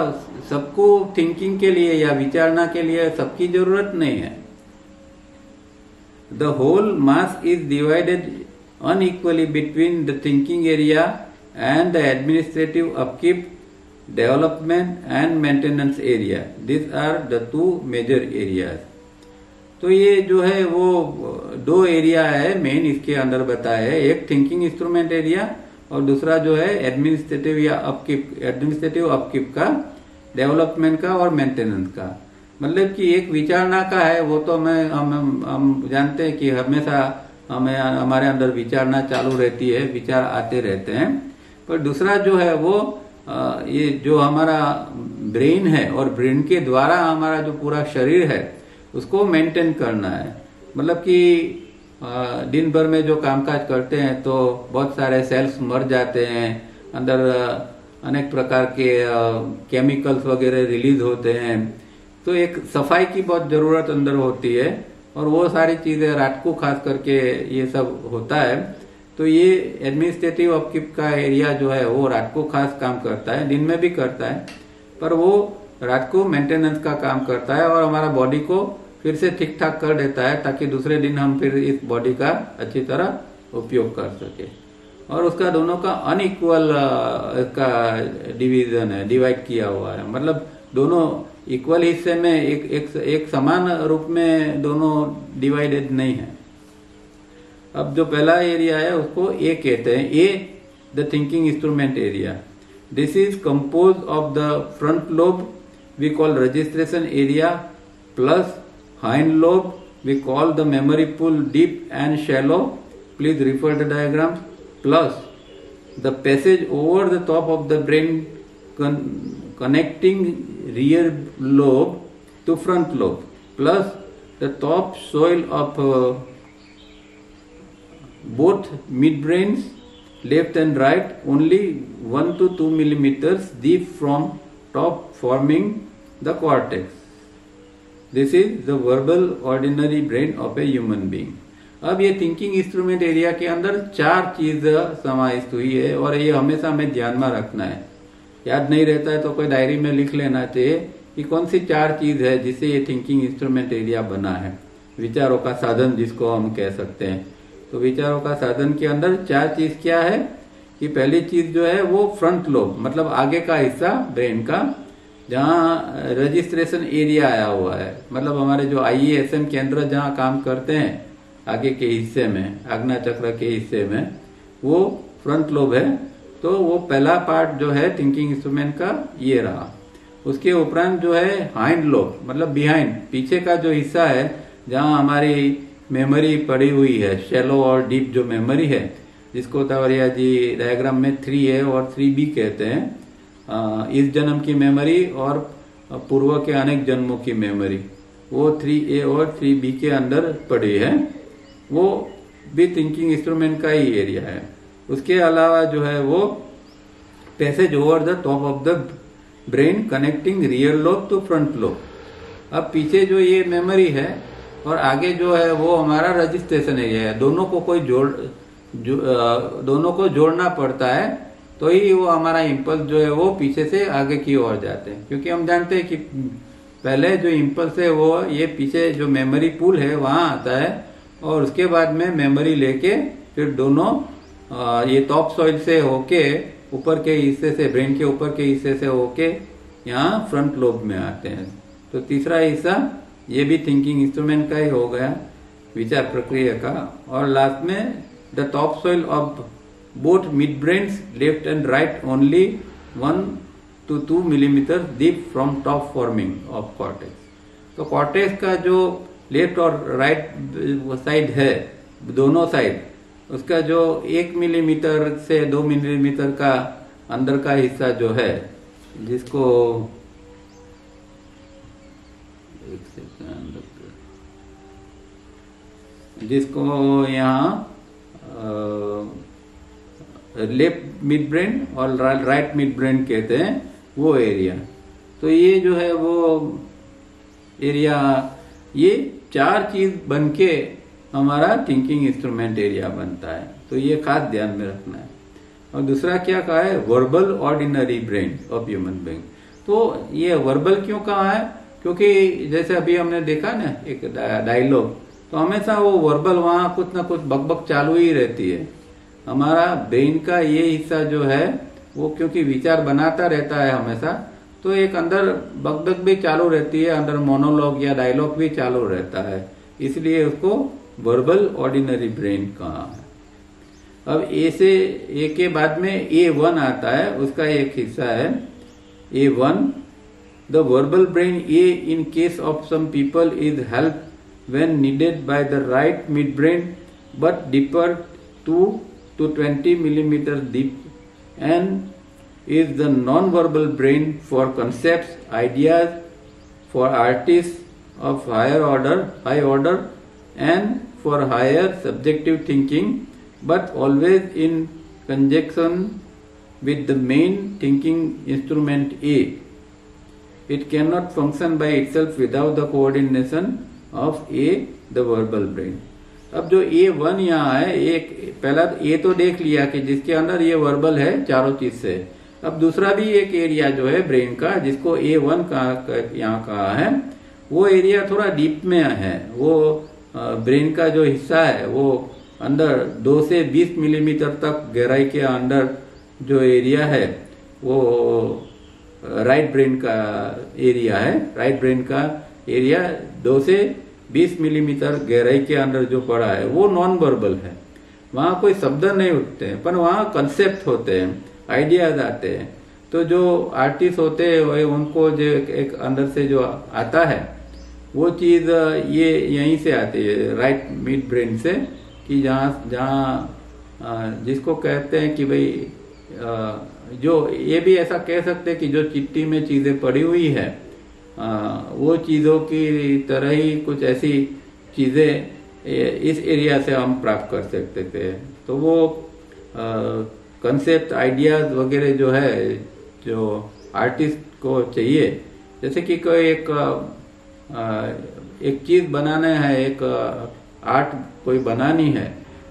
सबको थिंकिंग के लिए या विचारना के लिए सबकी जरूरत नहीं है। The whole mass is divided unequally between the thinking area and the administrative upkeep, development and maintenance area. This are the two major areas. तो ये जो है वो दो एरिया है मेन इसके अंदर बताया है, एक थिंकिंग इंस्ट्रूमेंट एरिया और दूसरा जो है एडमिनिस्ट्रेटिव या अपकीप, एडमिनिस्ट्रेटिव अपकीप का, डेवलपमेंट का और मेंटेनेंस का। मतलब कि एक विचारना का है, वो तो हम जानते हैं कि हमेशा हमारे अंदर विचारना चालू रहती है, विचार आते रहते हैं। पर दूसरा जो है वो ये जो हमारा ब्रेन है और ब्रेन के द्वारा हमारा जो पूरा शरीर है उसको मेंटेन करना है। मतलब कि दिन भर में जो कामकाज करते हैं तो बहुत सारे सेल्स मर जाते हैं, अंदर अनेक प्रकार के केमिकल्स वगैरह रिलीज होते हैं, तो एक सफाई की बहुत जरूरत अंदर होती है, और वो सारी चीजें रात को खास करके ये सब होता है। तो ये एडमिनिस्ट्रेटिव अपकीप का एरिया जो है वो रात को खास काम करता है, दिन में भी करता है, पर वो रात को मेंटेनेंस का काम करता है और हमारा बॉडी को फिर से ठीक ठाक कर देता है, ताकि दूसरे दिन हम फिर इस बॉडी का अच्छी तरह उपयोग कर सके। और उसका दोनों का अनइक्वल का डिवीजन है, डिवाइड किया हुआ है, मतलब दोनों इक्वल हिस्से में एक समान रूप में दोनों डिवाइडेड नहीं है। अब जो पहला एरिया है उसको ए कहते हैं, A the thinking instrument area. This is compose of the front lobe we call registration area, plus hind lobe we call the memory pool deep and shallow, please refer the diagram, plus the passage over the top of the brain connecting rear lobe to front lobe, plus the top soil of both midbrains left and right only 1 to 2 millimeters deep from top, forming the cortex. This is the verbal ordinary brain of a human being. अब ये थिंकिंग इंस्ट्रूमेंट एरिया के अंदर 4 चीज समाहित हुई है, और ये हमेशा हमें ध्यान में रखना है। याद नहीं रहता है तो कोई डायरी में लिख लेना चाहिए कि कौन सी 4 चीज है जिससे ये थिंकिंग इंस्ट्रूमेंट एरिया बना है, विचारों का साधन जिसको हम कह सकते हैं। तो विचारों का साधन के अंदर 4 चीज क्या है कि पहली चीज जो है वो फ्रंट लोब, मतलब आगे का हिस्सा ब्रेन का, जहाँ रजिस्ट्रेशन एरिया आया हुआ है, मतलब हमारे जो IESM केंद्र जहाँ काम करते हैं आगे के हिस्से में, आज्ञा चक्र के हिस्से में, वो फ्रंट लोब है। तो वो पहला पार्ट जो है थिंकिंग इंस्ट्रूमेंट का ये रहा। उसके उपरांत जो है हाइंड लोब, मतलब बिहाइंड, पीछे का जो हिस्सा है जहाँ हमारी मेमोरी पड़ी हुई है, शैलो और डीप जो मेमोरी है, जिसको तावरिया जी डायग्राम में 3A और 3B कहते हैं। इस जन्म की मेमोरी और पूर्व के अनेक जन्मों की मेमोरी, वो 3A और 3B के अंदर पड़ी है, वो भी थिंकिंग इंस्ट्रूमेंट का ही एरिया है। उसके अलावा जो है वो passage over the top of the brain connecting rear lobe to front lobe. अब पीछे जो ये मेमोरी है और आगे जो है वो हमारा रजिस्ट्रेशन एरिया है, दोनों को जोड़ना पड़ता है, तो ही वो हमारा इम्पल्स जो है वो पीछे से आगे की ओर जाते हैं। क्योंकि हम जानते हैं कि पहले जो इम्पल्स है वो ये पीछे जो मेमोरी पूल है वहां आता है, और उसके बाद में मेमोरी लेके फिर दोनों ये टॉप सॉइल से होके ऊपर के हिस्से से, ब्रेन के ऊपर के हिस्से से होके यहाँ फ्रंट लोब में आते हैं। तो तीसरा हिस्सा ये भी थिंकिंग इंस्ट्रूमेंट का ही हो गया, विचार प्रक्रिया का। और लास्ट में the top soil of both midbrains left and right only 1 to 2 millimeters deep from top forming of cortex। तो कॉर्टेक्स का जो लेफ्ट और राइट साइड है, दोनों साइड, उसका जो 1 मिलीमीटर से 2 मिलीमीटर का अंदर का हिस्सा जो है, जिसको यहाँ लेफ्ट मिड ब्रेन और राइट मिड ब्रेन कहते हैं, वो एरिया। तो ये जो है वो एरिया, ये 4 चीज बनके हमारा थिंकिंग इंस्ट्रूमेंट एरिया बनता है। तो ये खास ध्यान में रखना है। और दूसरा क्या कहा है, verbal ordinary brain of human being. तो ये वर्बल क्यों कहा है, क्योंकि जैसे अभी हमने देखा ना एक डायलॉग, तो हमेशा वो वर्बल वहां कुछ ना कुछ बकबक चालू ही रहती है। हमारा ब्रेन का ये हिस्सा जो है वो क्योंकि विचार बनाता रहता है हमेशा, तो एक अंदर बकबक भी चालू रहती है, अंदर मोनोलॉग या डायलॉग भी चालू रहता है, इसलिए उसको वर्बल ऑर्डिनरी ब्रेन कहा है। अब ए के बाद में A1 आता है, उसका एक हिस्सा है A1। The verbal brain A in case of some people is help when needed by the right midbrain, but deeper 2 to 20 millimeter deep, and is the non-verbal brain for concepts, ideas, for artists of high order, and for higher subjective thinking, but always in conjunction with the main thinking instrument A. It cannot function by itself without the coordination of A, the verbal brain. अब जो A1 यहाँ है, एक पहला A तो देख लिया कि जिसके अंदर ये वर्बल है चारों चीज से। अब दूसरा भी एक एरिया जो है ब्रेन का जिसको A1 का यहाँ कहा है, वो एरिया थोड़ा डीप में है। वो ब्रेन का जो हिस्सा है वो अंदर 2 से 20 मिलीमीटर तक गहराई के अंदर जो एरिया है वो राइट ब्रेन का एरिया है। राइट ब्रेन का एरिया 2 से 20 मिलीमीटर गहराई के अंदर जो पड़ा है वो नॉन वर्बल है। वहां कोई शब्द नहीं उठते हैं, पर वहां कंसेप्ट होते हैं, आइडियाज आते हैं। तो जो आर्टिस्ट होते हैं उनको जो एक अंदर से जो आता है वो चीज ये यहीं से आती है, राइट मिड ब्रेन से, कि जहाँ जिसको कहते हैं कि भाई जो ये भी ऐसा कह सकते हैं कि जो चिट्ठी में चीजें पड़ी हुई है वो चीजों की तरह ही कुछ ऐसी चीजें इस एरिया से हम प्राप्त कर सकते थे। तो वो कंसेप्ट, आइडियाज वगैरह जो है जो आर्टिस्ट को चाहिए, जैसे कि कोई एक चीज बनाना है, एक आर्ट कोई बनानी है,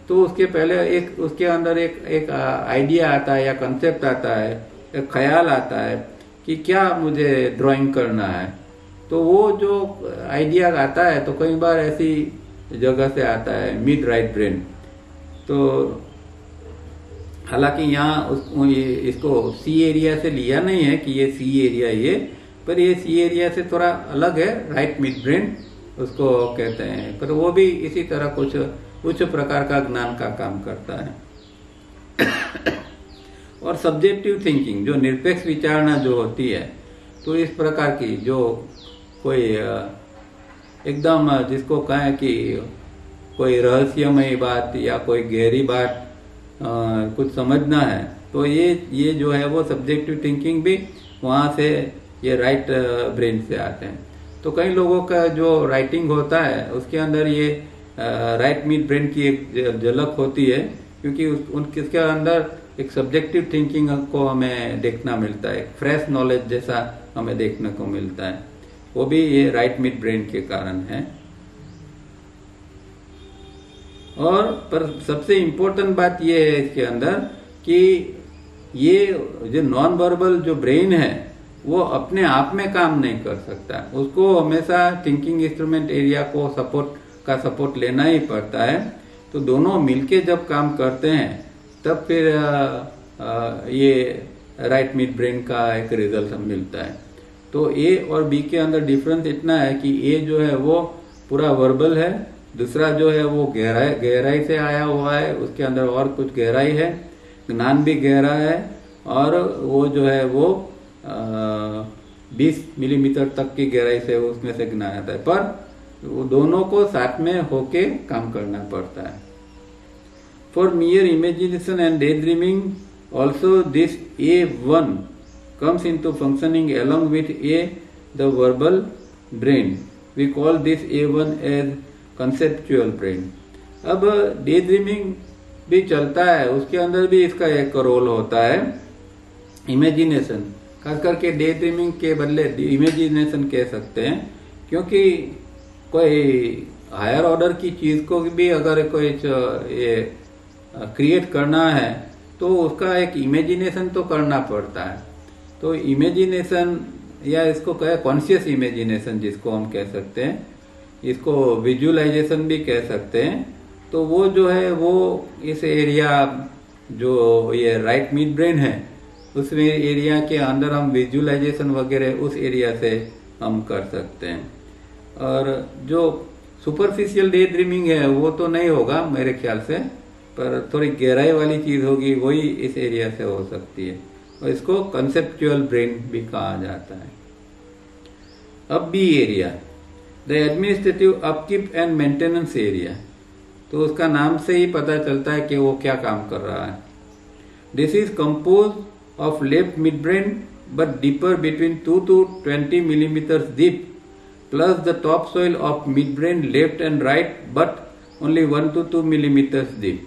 तो उसके पहले एक उसके अंदर एक आइडिया आता है या कंसेप्ट आता है, एक ख्याल आता है कि क्या मुझे ड्राइंग करना है। तो वो जो आइडिया आता है तो कई बार ऐसी जगह से आता है, मिड राइट ब्रेन। तो हालांकि यहाँ इसको सी एरिया से लिया नहीं है कि ये सी एरिया ये, पर ये सी एरिया से थोड़ा अलग है, राइट मिड ब्रेन उसको कहते हैं। पर वो भी इसी तरह कुछ उच्च प्रकार का ज्ञान का काम करता है। और सब्जेक्टिव थिंकिंग, जो निरपेक्ष विचारना जो होती है, तो इस प्रकार की जो कोई एकदम जिसको कहें कि कोई रहस्यमय बात या कोई गहरी बात कुछ समझना है, तो ये जो है वो सब्जेक्टिव थिंकिंग भी वहां से ये राइट ब्रेन से आते हैं। तो कई लोगों का जो राइटिंग होता है उसके अंदर ये राइट मिड ब्रेन की एक झलक होती है, क्योंकि उसके अंदर एक सब्जेक्टिव थिंकिंग को हमें देखना मिलता है, फ्रेश नॉलेज जैसा हमें देखने को मिलता है। वो भी ये राइट मिड ब्रेन के कारण है। और पर सबसे इम्पोर्टेंट बात ये है इसके अंदर कि ये जो नॉन वर्बल जो ब्रेन है वो अपने आप में काम नहीं कर सकता, उसको हमेशा थिंकिंग इंस्ट्रूमेंट एरिया को सपोर्ट लेना ही पड़ता है। तो दोनों मिलके जब काम करते हैं तब फिर ये राइट मिड ब्रेन का एक रिजल्ट मिलता है। तो ए और बी के अंदर डिफरेंस इतना है कि ए जो है वो पूरा वर्बल है, दूसरा जो है वो गहराई से आया हुआ है, उसके अंदर और कुछ गहराई है, ज्ञान भी गहरा है, और वो जो है वो 20 मिलीमीटर तक की गहराई से उसमें से ज्ञान आता है। पर वो दोनों को साथ में होके काम करना पड़ता है। For मियर imagination and day dreaming also this A1 comes into functioning along with the verbal brain. We call this A1 as conceptual brain. अब डे ड्रीमिंग भी चलता है, उसके अंदर भी इसका एक रोल होता है, इमेजिनेशन। खास करके डे ड्रीमिंग के बदले इमेजिनेशन कह सकते हैं, क्योंकि कोई हायर ऑर्डर की चीज को भी अगर कोई ये क्रिएट करना है तो उसका एक इमेजिनेशन तो करना पड़ता है। तो इमेजिनेशन या इसको कहे कॉन्शियस इमेजिनेशन जिसको हम कह सकते हैं, इसको विजुअलाइजेशन भी कह सकते हैं। तो वो जो है वो इस एरिया जो ये राइट मिड ब्रेन है उस एरिया के अंदर हम विजुअलाइजेशन वगैरह उस एरिया से हम कर सकते हैं। और जो सुपरफिशियल डे ड्रीमिंग है वो तो नहीं होगा मेरे ख्याल से, पर थोड़ी गहराई वाली चीज होगी वही इस एरिया से हो सकती है और इसको कंसेप्चुअल ब्रेन भी कहा जाता है। अब B area, the administrative upkeep and maintenance area. तो उसका नाम से ही पता चलता है कि वो क्या काम कर रहा है। This is compose of left mid brain but deeper between 2 to 20 millimeters deep, plus the topsoil of midbrain left and right but only 1 to 2 millimeters deep.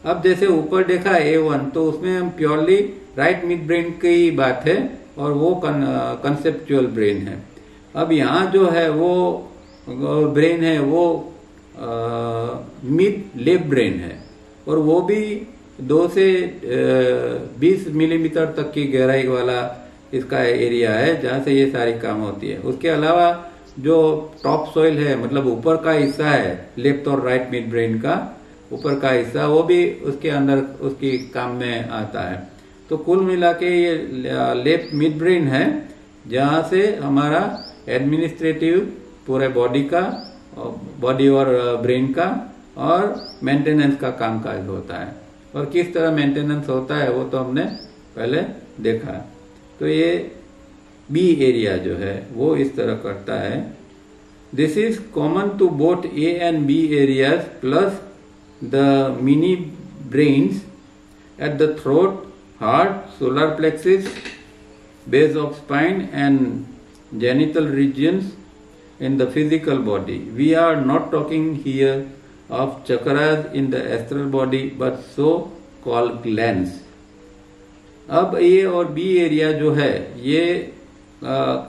अब जैसे ऊपर देखा A1 तो उसमें हम प्योरली राइट मिड ब्रेन की बात है और वो कंसेप्चुअल ब्रेन है। अब यहाँ जो है वो ब्रेन है वो मिड लेफ्ट ब्रेन है और वो भी 2 से 20 मिलीमीटर तक की गहराई वाला इसका एरिया है जहां से ये सारी काम होती है। उसके अलावा जो टॉप सॉइल है मतलब ऊपर का हिस्सा है लेफ्ट और राइट मिड ब्रेन का ऊपर का हिस्सा वो भी उसके अंदर उसकी काम में आता है। तो कुल मिला के ये लेफ्ट मिड ब्रेन है जहां से हमारा एडमिनिस्ट्रेटिव पूरे बॉडी का बॉडी और ब्रेन का और मेंटेनेंस का कामकाज होता है। और किस तरह मेंटेनेंस होता है वो तो हमने पहले देखा। तो ये बी एरिया जो है वो इस तरह करता है। This is common to both A and B areas plus the mini brains at the throat, heart, solar plexus, base of spine and genital regions in the physical body. We are not talking here of chakras in the astral body but so called glands. अब ए और बी एरिया जो है ये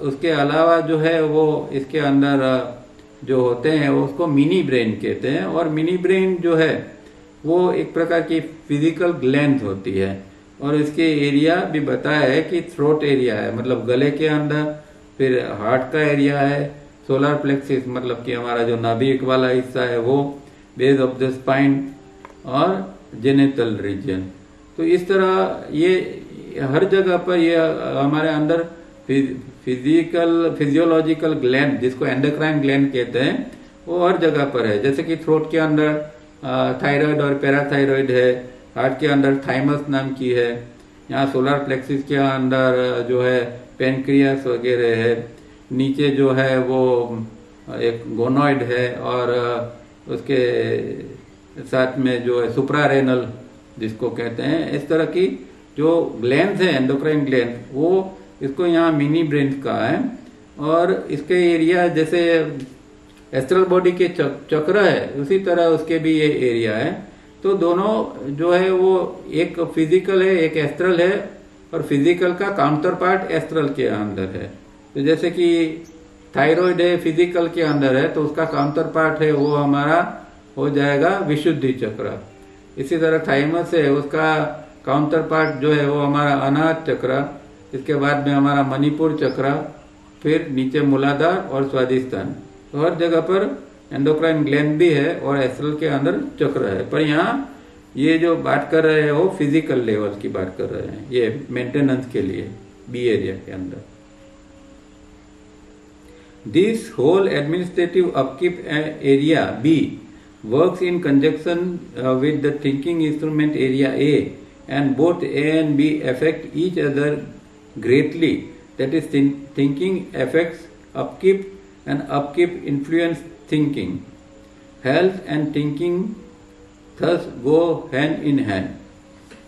उसके अलावा जो है वो इसके अंदर जो होते हैं उसको मिनी ब्रेन कहते हैं। और मिनी ब्रेन जो है वो एक प्रकार की फिजिकल ग्लैंड होती है और इसके एरिया भी बताया है कि थ्रोट एरिया है मतलब गले के अंदर, फिर हार्ट का एरिया है, सोलर प्लेक्सिस मतलब कि हमारा जो नाभिक वाला हिस्सा है वो, बेस ऑफ द स्पाइन और जेनिटल रीजन। तो इस तरह ये हर जगह पर ये हमारे अंदर फिजियोलॉजिकल ग्लैंड जिसको एंडोक्राइन ग्लैंड कहते हैं वो हर जगह पर है। जैसे कि थ्रोट के अंदर थायराइड और पैराथायराइड है, हार्ट के अंदर थाइमस नाम की है, यहाँ सोलर प्लेक्सिस के अंदर जो है पेनक्रियास वगैरह है, नीचे जो है वो एक गोनॉइड है और उसके साथ में जो है सुप्रारेनल जिसको कहते हैं। इस तरह की जो ग्लैंड्स है एंडोक्राइन ग्लैंड वो इसको यहाँ मिनी ब्रेन का है। और इसके एरिया जैसे एस्ट्रल बॉडी के चक्र है उसी तरह उसके भी ये एरिया है। तो दोनों जो है वो एक फिजिकल है एक एस्ट्रल है और फिजिकल का काउंटर पार्ट एस्ट्रल के अंदर है। तो जैसे कि थायराइड है फिजिकल के अंदर है तो उसका काउंटर पार्ट है वो हमारा हो जाएगा विशुद्धि चक्र। इसी तरह थाइमस है उसका काउंटर पार्ट जो है वो हमारा अनाहत चक्र, इसके बाद में हमारा मणिपुर चक्र, फिर नीचे मूलाधार और स्वादिष्ठान। तो हर जगह पर एंडोक्राइन ग्लैंड भी है और एस्ट्रल के अंदर चक्र है। पर यहाँ ये जो बात कर रहे हैं वो फिजिकल लेवल की बात कर रहे हैं, ये मेंटेनेंस के लिए बी एरिया के अंदर। This whole administrative upkeep area B works in conjunction with the thinking instrument area A, and both A and B affect each other greatly. That is, thinking affects upkeep and upkeep influence thinking. Health and thinking thus go hand in hand.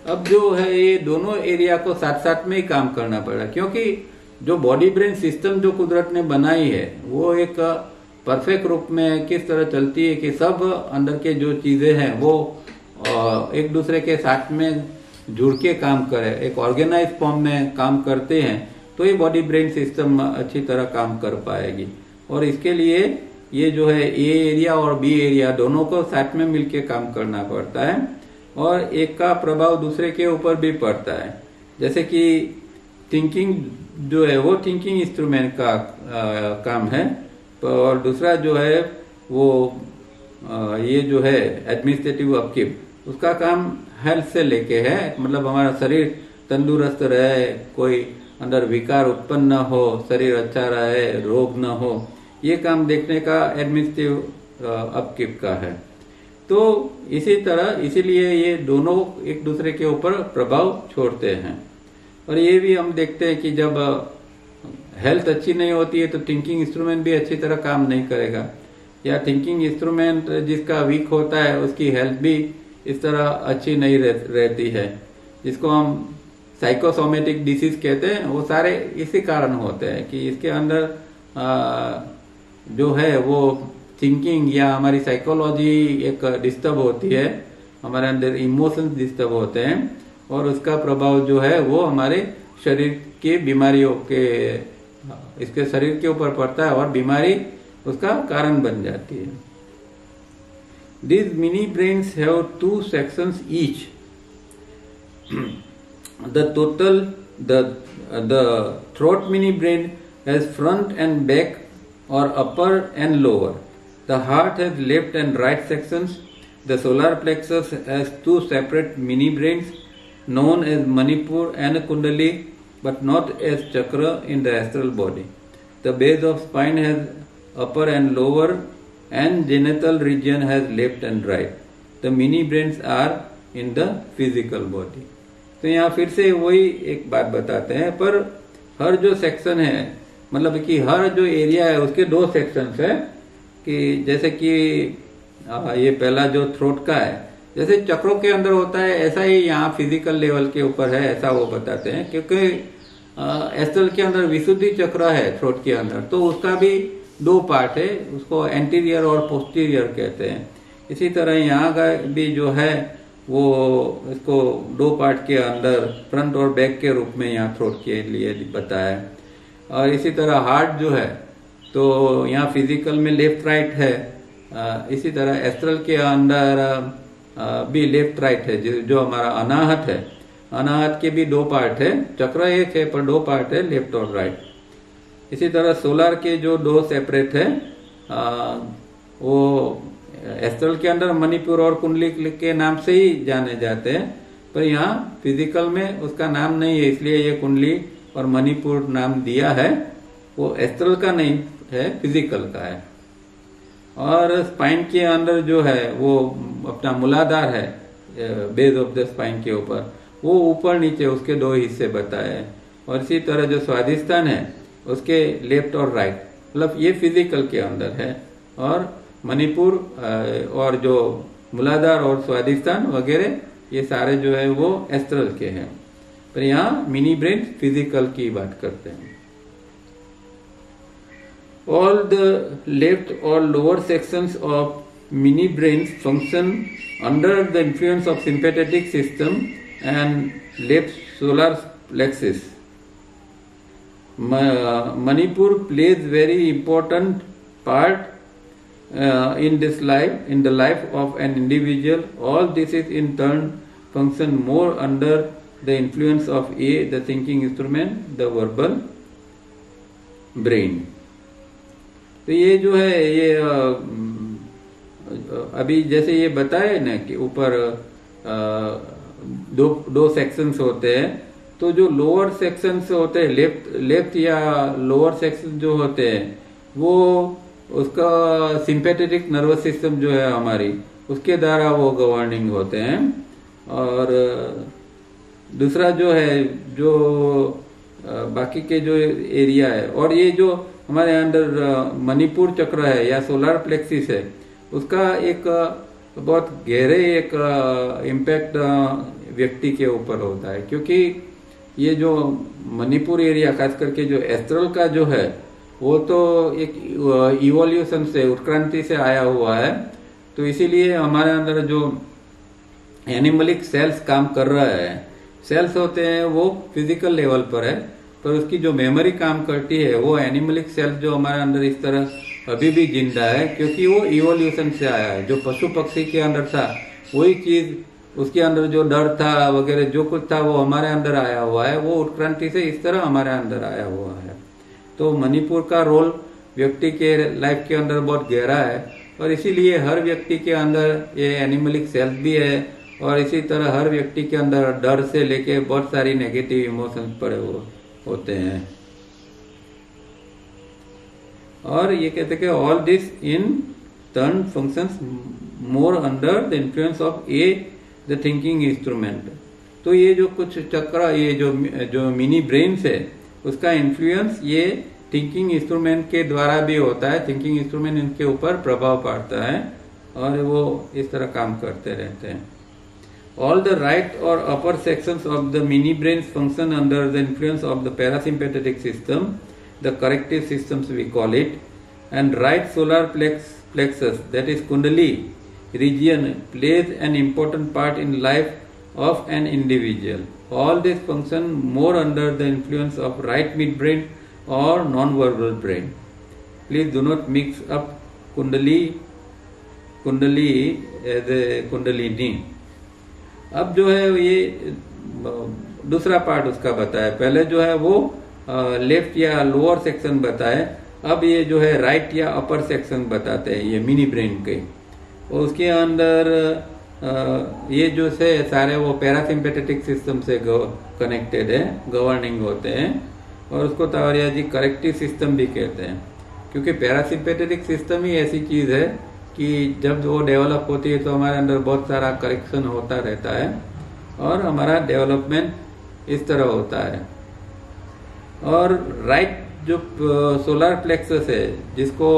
अब जो है ये दोनों एरिया को साथ साथ में ही काम करना पड़ा क्योंकि जो बॉडी ब्रेन सिस्टम जो कुदरत ने बनाई है वो एक परफेक्ट रूप में किस तरह चलती है कि सब अंदर के जो चीजें हैं वो एक दूसरे के साथ में जुड़ के काम करे, एक ऑर्गेनाइज फॉर्म में काम करते हैं तो ये बॉडी ब्रेन सिस्टम अच्छी तरह काम कर पाएगी। और इसके लिए ये जो है ए एरिया और बी एरिया दोनों को साथ में मिलके काम करना पड़ता है, और एक का प्रभाव दूसरे के ऊपर भी पड़ता है। जैसे कि थिंकिंग जो है वो थिंकिंग इंस्ट्रूमेंट का काम है, और दूसरा जो है वो ये जो है एडमिनिस्ट्रेटिव अपकीप, उसका काम हेल्थ से लेके है, मतलब हमारा शरीर तंदुरुस्त रहे, कोई अंदर विकार उत्पन्न न हो, शरीर अच्छा रहे, रोग न हो, ये काम देखने का एडमिनिस्ट्रेटिव अपकीप का है। तो इसी तरह इसीलिए ये दोनों एक दूसरे के ऊपर प्रभाव छोड़ते हैं। और ये भी हम देखते हैं कि जब हेल्थ अच्छी नहीं होती है तो थिंकिंग इंस्ट्रूमेंट भी अच्छी तरह काम नहीं करेगा, या थिंकिंग इंस्ट्रूमेंट जिसका वीक होता है उसकी हेल्थ भी इस तरह अच्छी नहीं रहती है, जिसको हम साइकोसोमेटिक डिसीज कहते हैं। वो सारे इसी कारण होते हैं कि इसके अंदर जो है वो थिंकिंग या हमारी साइकोलॉजी एक डिस्टर्ब होती है, हमारे अंदर इमोशंस डिस्टर्ब होते हैं, और उसका प्रभाव जो है वो हमारे शरीर की बीमारियों के इसके शरीर के ऊपर पड़ता है और बीमारी उसका कारण बन जाती है। These mini brains have two sections each. The throat mini brain has front and back or upper and lower. The heart has left and right sections. The solar plexus has two separate mini brains known as Manipur and Kundali, but not as chakra in the astral body. The base of spine has upper and lower, and genital region has left and right. The mini brains are in the physical body. तो यहाँ फिर से वही एक बात बताते हैं, पर हर जो सेक्शन है, मतलब कि हर जो एरिया है उसके दो सेक्शंस है, कि जैसे कि ये पहला जो थ्रोट का है, जैसे चक्रों के अंदर होता है ऐसा ही यहाँ फिजिकल लेवल के ऊपर है, ऐसा वो बताते हैं। क्योंकि एस्ट्रल के अंदर विशुद्धि चक्र है थ्रोट के अंदर, तो उसका भी दो पार्ट है, उसको एंटीरियर और पोस्टीरियर कहते हैं। इसी तरह यहाँ का भी जो है वो इसको दो पार्ट के अंदर फ्रंट और बैक के रूप में यहाँ थ्रोट के लिए बताया है। और इसी तरह हार्ट जो है तो यहाँ फिजिकल में लेफ्ट राइट है, इसी तरह एस्ट्रल के अंदर भी लेफ्ट राइट है। जो हमारा अनाहत है, अनाहत के भी दो पार्ट है, चक्र एक है पर दो पार्ट है, लेफ्ट और राइट। इसी तरह सोलर के जो दो सेपरेट है, वो एस्ट्रल के अंदर मणिपुर और कुंडली के नाम से ही जाने जाते हैं, पर यहाँ फिजिकल में उसका नाम नहीं है, इसलिए ये कुंडली और मणिपुर नाम दिया है। वो एस्ट्रल का नहीं है, फिजिकल का है। और स्पाइन के अंदर जो है वो अपना मूलाधार है, बेस ऑफ द स्पाइन के ऊपर, वो ऊपर नीचे उसके दो हिस्से बताए हैं। और इसी तरह जो स्वादिष्ठान है उसके लेफ्ट और राइट, मतलब ये फिजिकल के अंदर है। और मणिपुर और जो मूलाधार और स्वादिष्ठान वगैरह ये सारे जो है वो एस्ट्रल के हैं, पर यहाँ मिनी ब्रेन फिजिकल की बात करते हैं। All the left or lower sections of mini brains function under the influence of sympathetic system and left solar plexus. Manipur plays very important part in the life of an individual. All this is in turn function more under the influence of the thinking instrument, the verbal brain. तो ये जो है ये अभी जैसे ये बताए ना कि ऊपर दो सेक्शंस होते हैं, तो जो लोअर सेक्शंस होते हैं, लेफ्ट या लोअर सेक्शन जो होते हैं, वो उसका सिंपैथेटिक नर्वस सिस्टम जो है हमारी, उसके द्वारा वो गवर्निंग होते हैं। और दूसरा जो है जो बाकी के जो एरिया है, और ये जो हमारे अंदर मणिपुर चक्र है या सोलर प्लेक्सिस है, उसका एक बहुत गहरे एक इम्पैक्ट व्यक्ति के ऊपर होता है। क्योंकि ये जो मणिपुर एरिया खास करके जो एस्ट्रल का जो है वो तो एक इवोल्यूशन से, उत्क्रांति से आया हुआ है, तो इसीलिए हमारे अंदर जो एनिमलिक सेल्स काम कर रहा है, सेल्स होते हैं वो फिजिकल लेवल पर है, पर उसकी जो मेमोरी काम करती है वो एनिमलिक सेल्स जो हमारे अंदर इस तरह अभी भी जिंदा है, क्योंकि वो इवोल्यूशन से आया है। जो पशु पक्षी के अंदर था वही चीज, उसके अंदर जो डर था वगैरह जो कुछ था वो हमारे अंदर आया हुआ है। वो उत्क्रांति से इस तरह हमारे अंदर आया हुआ है। तो मणिपुर का रोल व्यक्ति के लाइफ के अंदर बहुत गहरा है, और इसीलिए हर व्यक्ति के अंदर ये एनिमलिक सेल्फ भी है, और इसी तरह हर व्यक्ति के अंदर डर से लेके बहुत सारी नेगेटिव इमोशंस पड़े होते हैं। और ये कहते हैं कि all this in turn functions more under the influence of the thinking instrument. तो ये जो कुछ चक्र, ये जो मिनी ब्रेन्स है, उसका इन्फ्लुएंस ये थिंकिंग इंस्ट्रूमेंट के द्वारा भी होता है। थिंकिंग इंस्ट्रूमेंट इनके ऊपर प्रभाव पड़ता है और वो इस तरह काम करते रहते हैं। All the right or upper sections of the mini brains function under the influence of the parasympathetic system, the corrective systems we call it, and right solar plexus, that is Kundali region, plays an important part in life of an individual. All this function more under the influence of right midbrain or non-verbal brain. Please do not mix up Kundali as a Kundalini. अब जो है ये दूसरा पार्ट उसका बताया। पहले जो है वो लेफ्ट या लोअर सेक्शन बताए, अब ये जो है राइट या अपर सेक्शन बताते हैं ये मिनी ब्रेन के। और उसके अंदर ये जो से सारे वो पैरासिम्पेथेटिक सिस्टम से कनेक्टेड है, गवर्निंग होते हैं, और उसको तावरिया जी करेक्टिव सिस्टम भी कहते हैं, क्योंकि पैरासिम्पेथेटिक सिस्टम ही ऐसी चीज है कि जब वो डेवलप होती है तो हमारे अंदर बहुत सारा करेक्शन होता रहता है और हमारा डेवलपमेंट इस तरह होता है। और राइट जो सोलर प्लेक्सस है, जिसको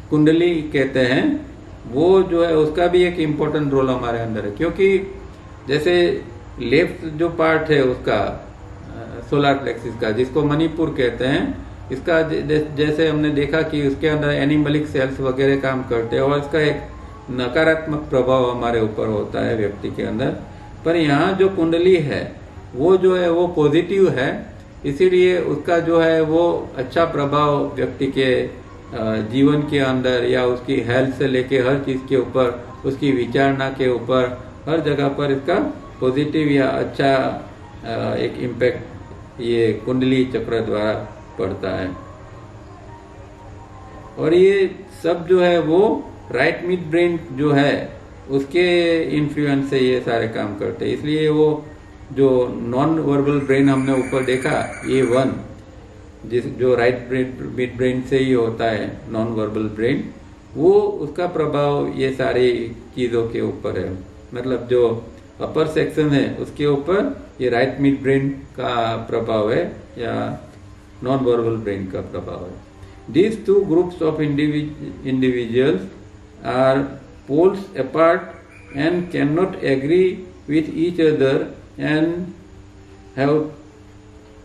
कुंडली कहते हैं, वो जो है उसका भी एक इम्पोर्टेंट रोल हमारे अंदर है, क्योंकि जैसे लेफ्ट जो पार्ट है उसका सोलर प्लेक्सिस का, जिसको मणिपुर कहते हैं, इसका जैसे हमने देखा कि उसके अंदर एनिमलिक सेल्स वगैरह काम करते हैं और इसका एक नकारात्मक प्रभाव हमारे ऊपर होता है व्यक्ति के अंदर। पर यहाँ जो कुंडली है वो जो है वो पॉजिटिव है, इसीलिए उसका जो है वो अच्छा प्रभाव व्यक्ति के जीवन के अंदर या उसकी हेल्थ से लेके हर चीज के ऊपर, उसकी विचारणा के ऊपर, हर जगह पर इसका पॉजिटिव या अच्छा एक इम्पैक्ट ये कुंडली चक्र द्वारा पड़ता है। और ये सब जो है वो राइट मिड ब्रेन जो है उसके इन्फ्लुएंस से ये सारे काम करते हैं। इसलिए वो जो नॉन वर्बल ब्रेन हमने ऊपर देखा, ये वन जो राइट मिड ब्रेन से ही होता है, नॉन वर्बल ब्रेन, वो उसका प्रभाव ये सारी चीजों के ऊपर है। मतलब जो अपर सेक्शन है उसके ऊपर ये राइट मिड ब्रेन का प्रभाव है या नॉन वर्बल ब्रेन का प्रभाव है। These two groups of individuals are poles apart and cannot agree with each other and have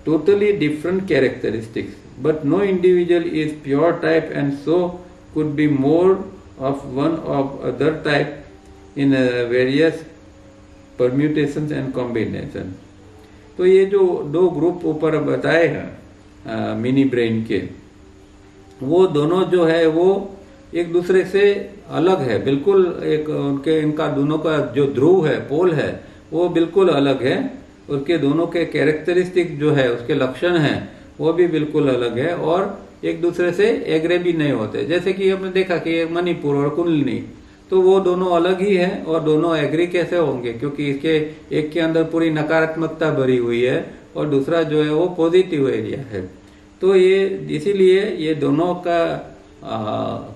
totally different characteristics. But no individual is pure type and so could be more of one of other type in various permutations and combinations. तो ये जो दो ग्रुप ऊपर बताए हैं मिनी ब्रेन के, वो दोनों जो है वो एक दूसरे से अलग है बिल्कुल। एक इनका दोनों का जो ध्रुव है, पोल है, वो बिल्कुल अलग है। उसके दोनों के कैरेक्टरिस्टिक जो है, उसके लक्षण हैं, वो भी बिल्कुल अलग है और एक दूसरे से एग्रे भी नहीं होते। जैसे कि हमने देखा कि मणिपुर और कुंडलिनी, तो वो दोनों अलग ही है और दोनों एग्री कैसे होंगे, क्योंकि इसके एक के अंदर पूरी नकारात्मकता भरी हुई है और दूसरा जो है वो पॉजिटिव एरिया है। तो ये इसीलिए ये दोनों का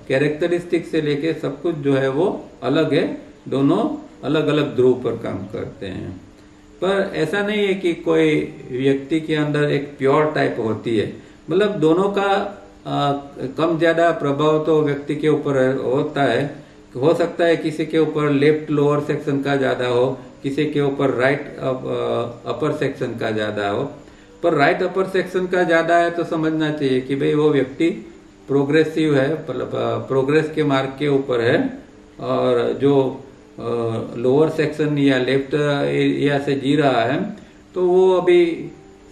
कैरेक्टरिस्टिक से लेके सब कुछ जो है वो अलग है। दोनों अलग अलग ध्रुव पर काम करते हैं। पर ऐसा नहीं है कि कोई व्यक्ति के अंदर एक प्योर टाइप होती है। मतलब दोनों का कम ज्यादा प्रभाव तो व्यक्ति के ऊपर होता है। हो सकता है किसी के ऊपर लेफ्ट लोअर सेक्शन का ज्यादा हो, किसी के ऊपर राइट अपर सेक्शन का ज्यादा हो। पर राइट अपर सेक्शन का ज्यादा है तो समझना चाहिए कि भाई वो व्यक्ति प्रोग्रेसिव है, मतलब प्रोग्रेस के मार्ग के ऊपर है। और जो लोअर सेक्शन या लेफ्ट एरिया से जी रहा है तो वो अभी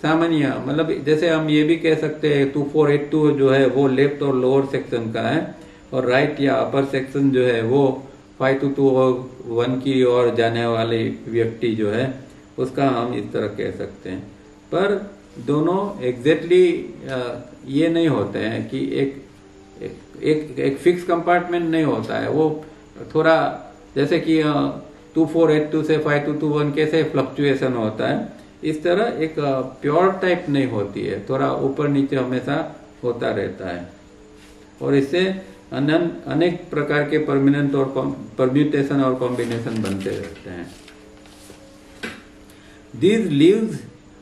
सामान्य, मतलब जैसे हम ये भी कह सकते हैं 2482 जो है वो लेफ्ट और लोअर सेक्शन का है, और राइट या अपर सेक्शन जो है वो 522 और 1 की ओर जाने वाले व्यक्ति जो है उसका हम इस तरह कह सकते हैं। पर दोनों एग्जैक्टली ये नहीं होते हैं कि एक फिक्स कंपार्टमेंट नहीं होता है। वो थोड़ा जैसे कि 2482 से 5221 कैसे फ्लक्चुएशन होता है, इस तरह एक प्योर टाइप नहीं होती है, थोड़ा ऊपर नीचे हमेशा होता रहता है। और इससे अनेक प्रकार के परमानेंट और परम्यूटेशन और कॉम्बिनेशन बनते रहते हैं। These leaves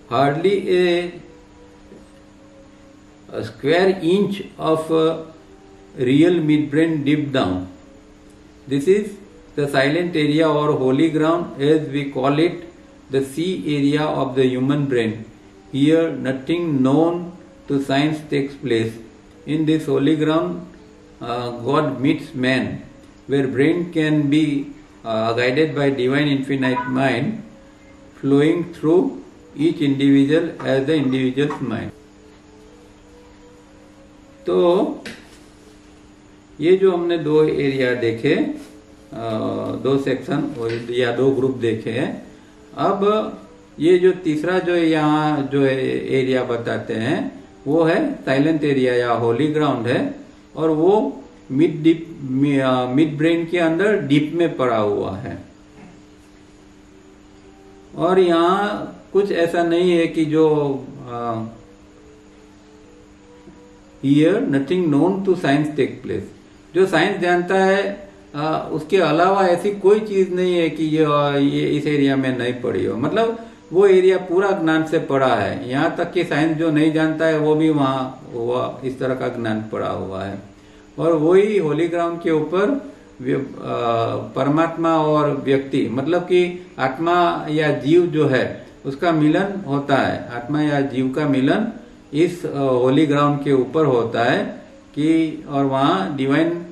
hardly a square inch of real midbrain deep down. This is the silent area or holy ground, as we call it, the sea area of the human brain. Here nothing known to science takes place. In this holy ground, God meets man, where brain can be guided by divine infinite mind, flowing through each individual as the individual's mind. तो ये जो हमने दो एरिया देखे, दो सेक्शन या दो ग्रुप देखे हैं, अब ये जो तीसरा जो यहाँ जो एरिया बताते हैं वो है साइलेंट एरिया या होली ग्राउंड है, और वो मिड ब्रेन के अंदर डीप में पड़ा हुआ है। और यहाँ कुछ ऐसा नहीं है कि जो here nothing known to science take place, जो साइंस जानता है उसके अलावा ऐसी कोई चीज नहीं है कि ये इस एरिया में नहीं पड़ी हो। मतलब वो एरिया पूरा ज्ञान से पड़ा है, यहाँ तक कि साइंस जो नहीं जानता है वो भी वहाँ इस तरह का ज्ञान पड़ा हुआ है। और वही होली ग्राउंड के ऊपर परमात्मा और व्यक्ति, मतलब कि आत्मा या जीव जो है उसका मिलन होता है। आत्मा या जीव का मिलन इस होली ग्राउंड के ऊपर होता है कि, और वहाँ डिवाइन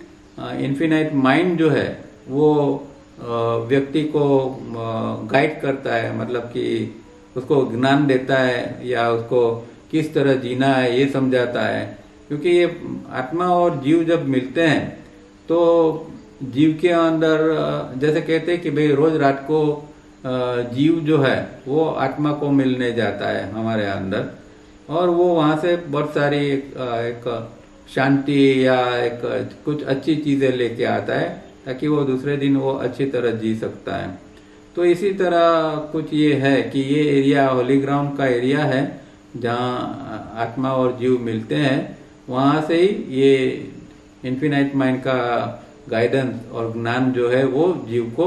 इन्फिनाइट माइंड जो है वो व्यक्ति को गाइड करता है, मतलब कि उसको ज्ञान देता है या उसको किस तरह जीना है ये समझाता है। क्योंकि ये आत्मा और जीव जब मिलते हैं तो जीव के अंदर जैसे कहते हैं कि भाई रोज रात को जीव जो है वो आत्मा को मिलने जाता है हमारे अंदर, और वो वहां से बहुत सारी एक शांति या एक कुछ अच्छी चीजें लेके आता है ताकि वो दूसरे दिन वो अच्छी तरह जी सकता है। तो इसी तरह कुछ ये है कि ये एरिया होली ग्राउंड का एरिया है जहाँ आत्मा और जीव मिलते हैं। वहां से ही ये इन्फिनाइट माइंड का गाइडेंस और ज्ञान जो है वो जीव को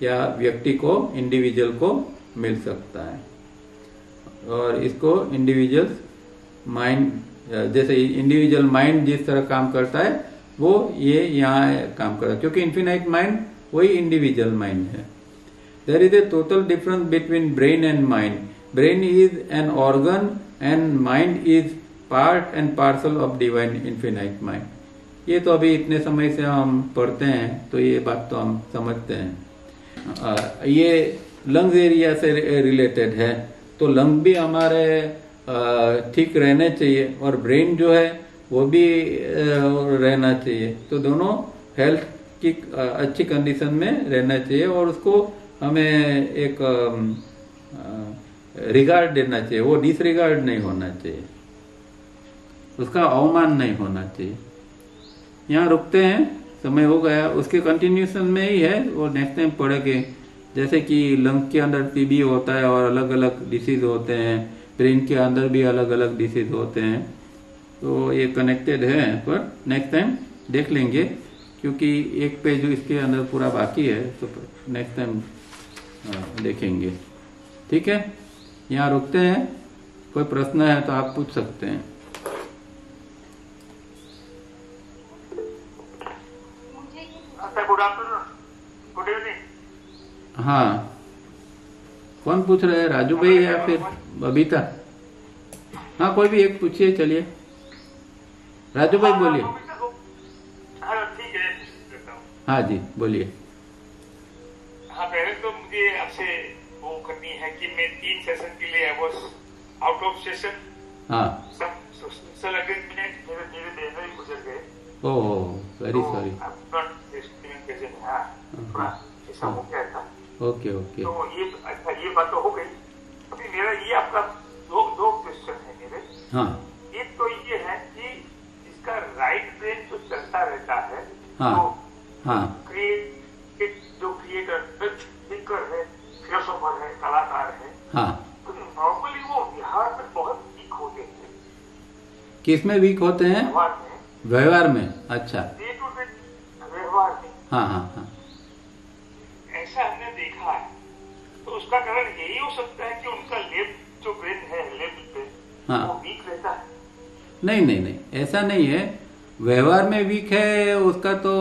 या व्यक्ति को, इंडिविजुअल को मिल सकता है। और इसको इंडिविजुअल माइंड, जैसे इंडिविजुअल माइंड जिस तरह काम करता है वो ये यहाँ काम करता है, क्योंकि इन्फिनाइट माइंड वही इंडिविजुअल माइंड है। There is a total difference between brain and mind. Brain is an organ and mind is part and parcel of divine infinite mind. ये तो अभी इतने समय से हम पढ़ते हैं तो ये बात तो हम समझते हैं। ये लंग्स एरिया से रिलेटेड है, तो लंग भी हमारे ठीक रहने चाहिए और ब्रेन जो है वो भी रहना चाहिए। तो दोनों हेल्थ की अच्छी कंडीशन में रहना चाहिए और उसको हमें एक रिगार्ड देना चाहिए, वो डिसरिगार्ड नहीं होना चाहिए, उसका अवमान नहीं होना चाहिए। यहाँ रुकते हैं, समय हो गया। उसके कंटिन्यूशन में ही है, वो नेक्स्ट टाइम पढ़ेंगे। जैसे कि लंग के अंदर टीबी होता है और अलग अलग डिसीज होते हैं, ब्रेन के अंदर भी अलग अलग डिसीज होते हैं, तो ये कनेक्टेड है। पर नेक्स्ट टाइम देख लेंगे, क्योंकि एक पेज इसके अंदर पूरा बाकी है, तो नेक्स्ट टाइम देखेंगे। ठीक है, यहाँ रुकते हैं। कोई प्रश्न है तो आप पूछ सकते हैं। Good afternoon, good evening. हाँ, कौन पूछ रहे हैं, राजू भाई या फिर बबीता? हाँ, कोई भी एक पूछिए। चलिए राजू भाई बोलिए। ठीक है, हाँ जी बोलिए। हाँ, पहले तो मुझे आपसे वो करनी है कि मैं 3 सेशन के लिए I was out of session. हाँ, सब अगेन मिनट मेरे धीरे धीरे गुजर गए। Oh very sorry. हाँ, थोड़ा ऐसा हो गया था। Okay okay. तो ये अच्छा, ये बात तो हो गई। अभी मेरा ये आपका दो क्वेश्चन है मेरे। हाँ एक तो ये है कि इसका राइट ब्रेन जो चलता रहता है, हाँ तो हाँ जो क्रिएटर थिंकर है, फिलोसोफर है, कलाकार है, हाँ, तो नॉर्मली वो व्यवहार में बहुत वीक होते हैं। किस में वीक होते हैं? व्यवहार में। व्यवहार में, अच्छा। डे टू डे व्यवहार में। हाँ हाँ हाँ। ऐसा हमने देखा है। तो उसका कारण यही हो सकता है कि उनका लेफ्ट जो ब्रेन है, लेफ्ट ब्रेन, हाँ। वो वीक रहता है। नहीं नहीं नहीं, ऐसा नहीं है। व्यवहार में वीक है उसका तो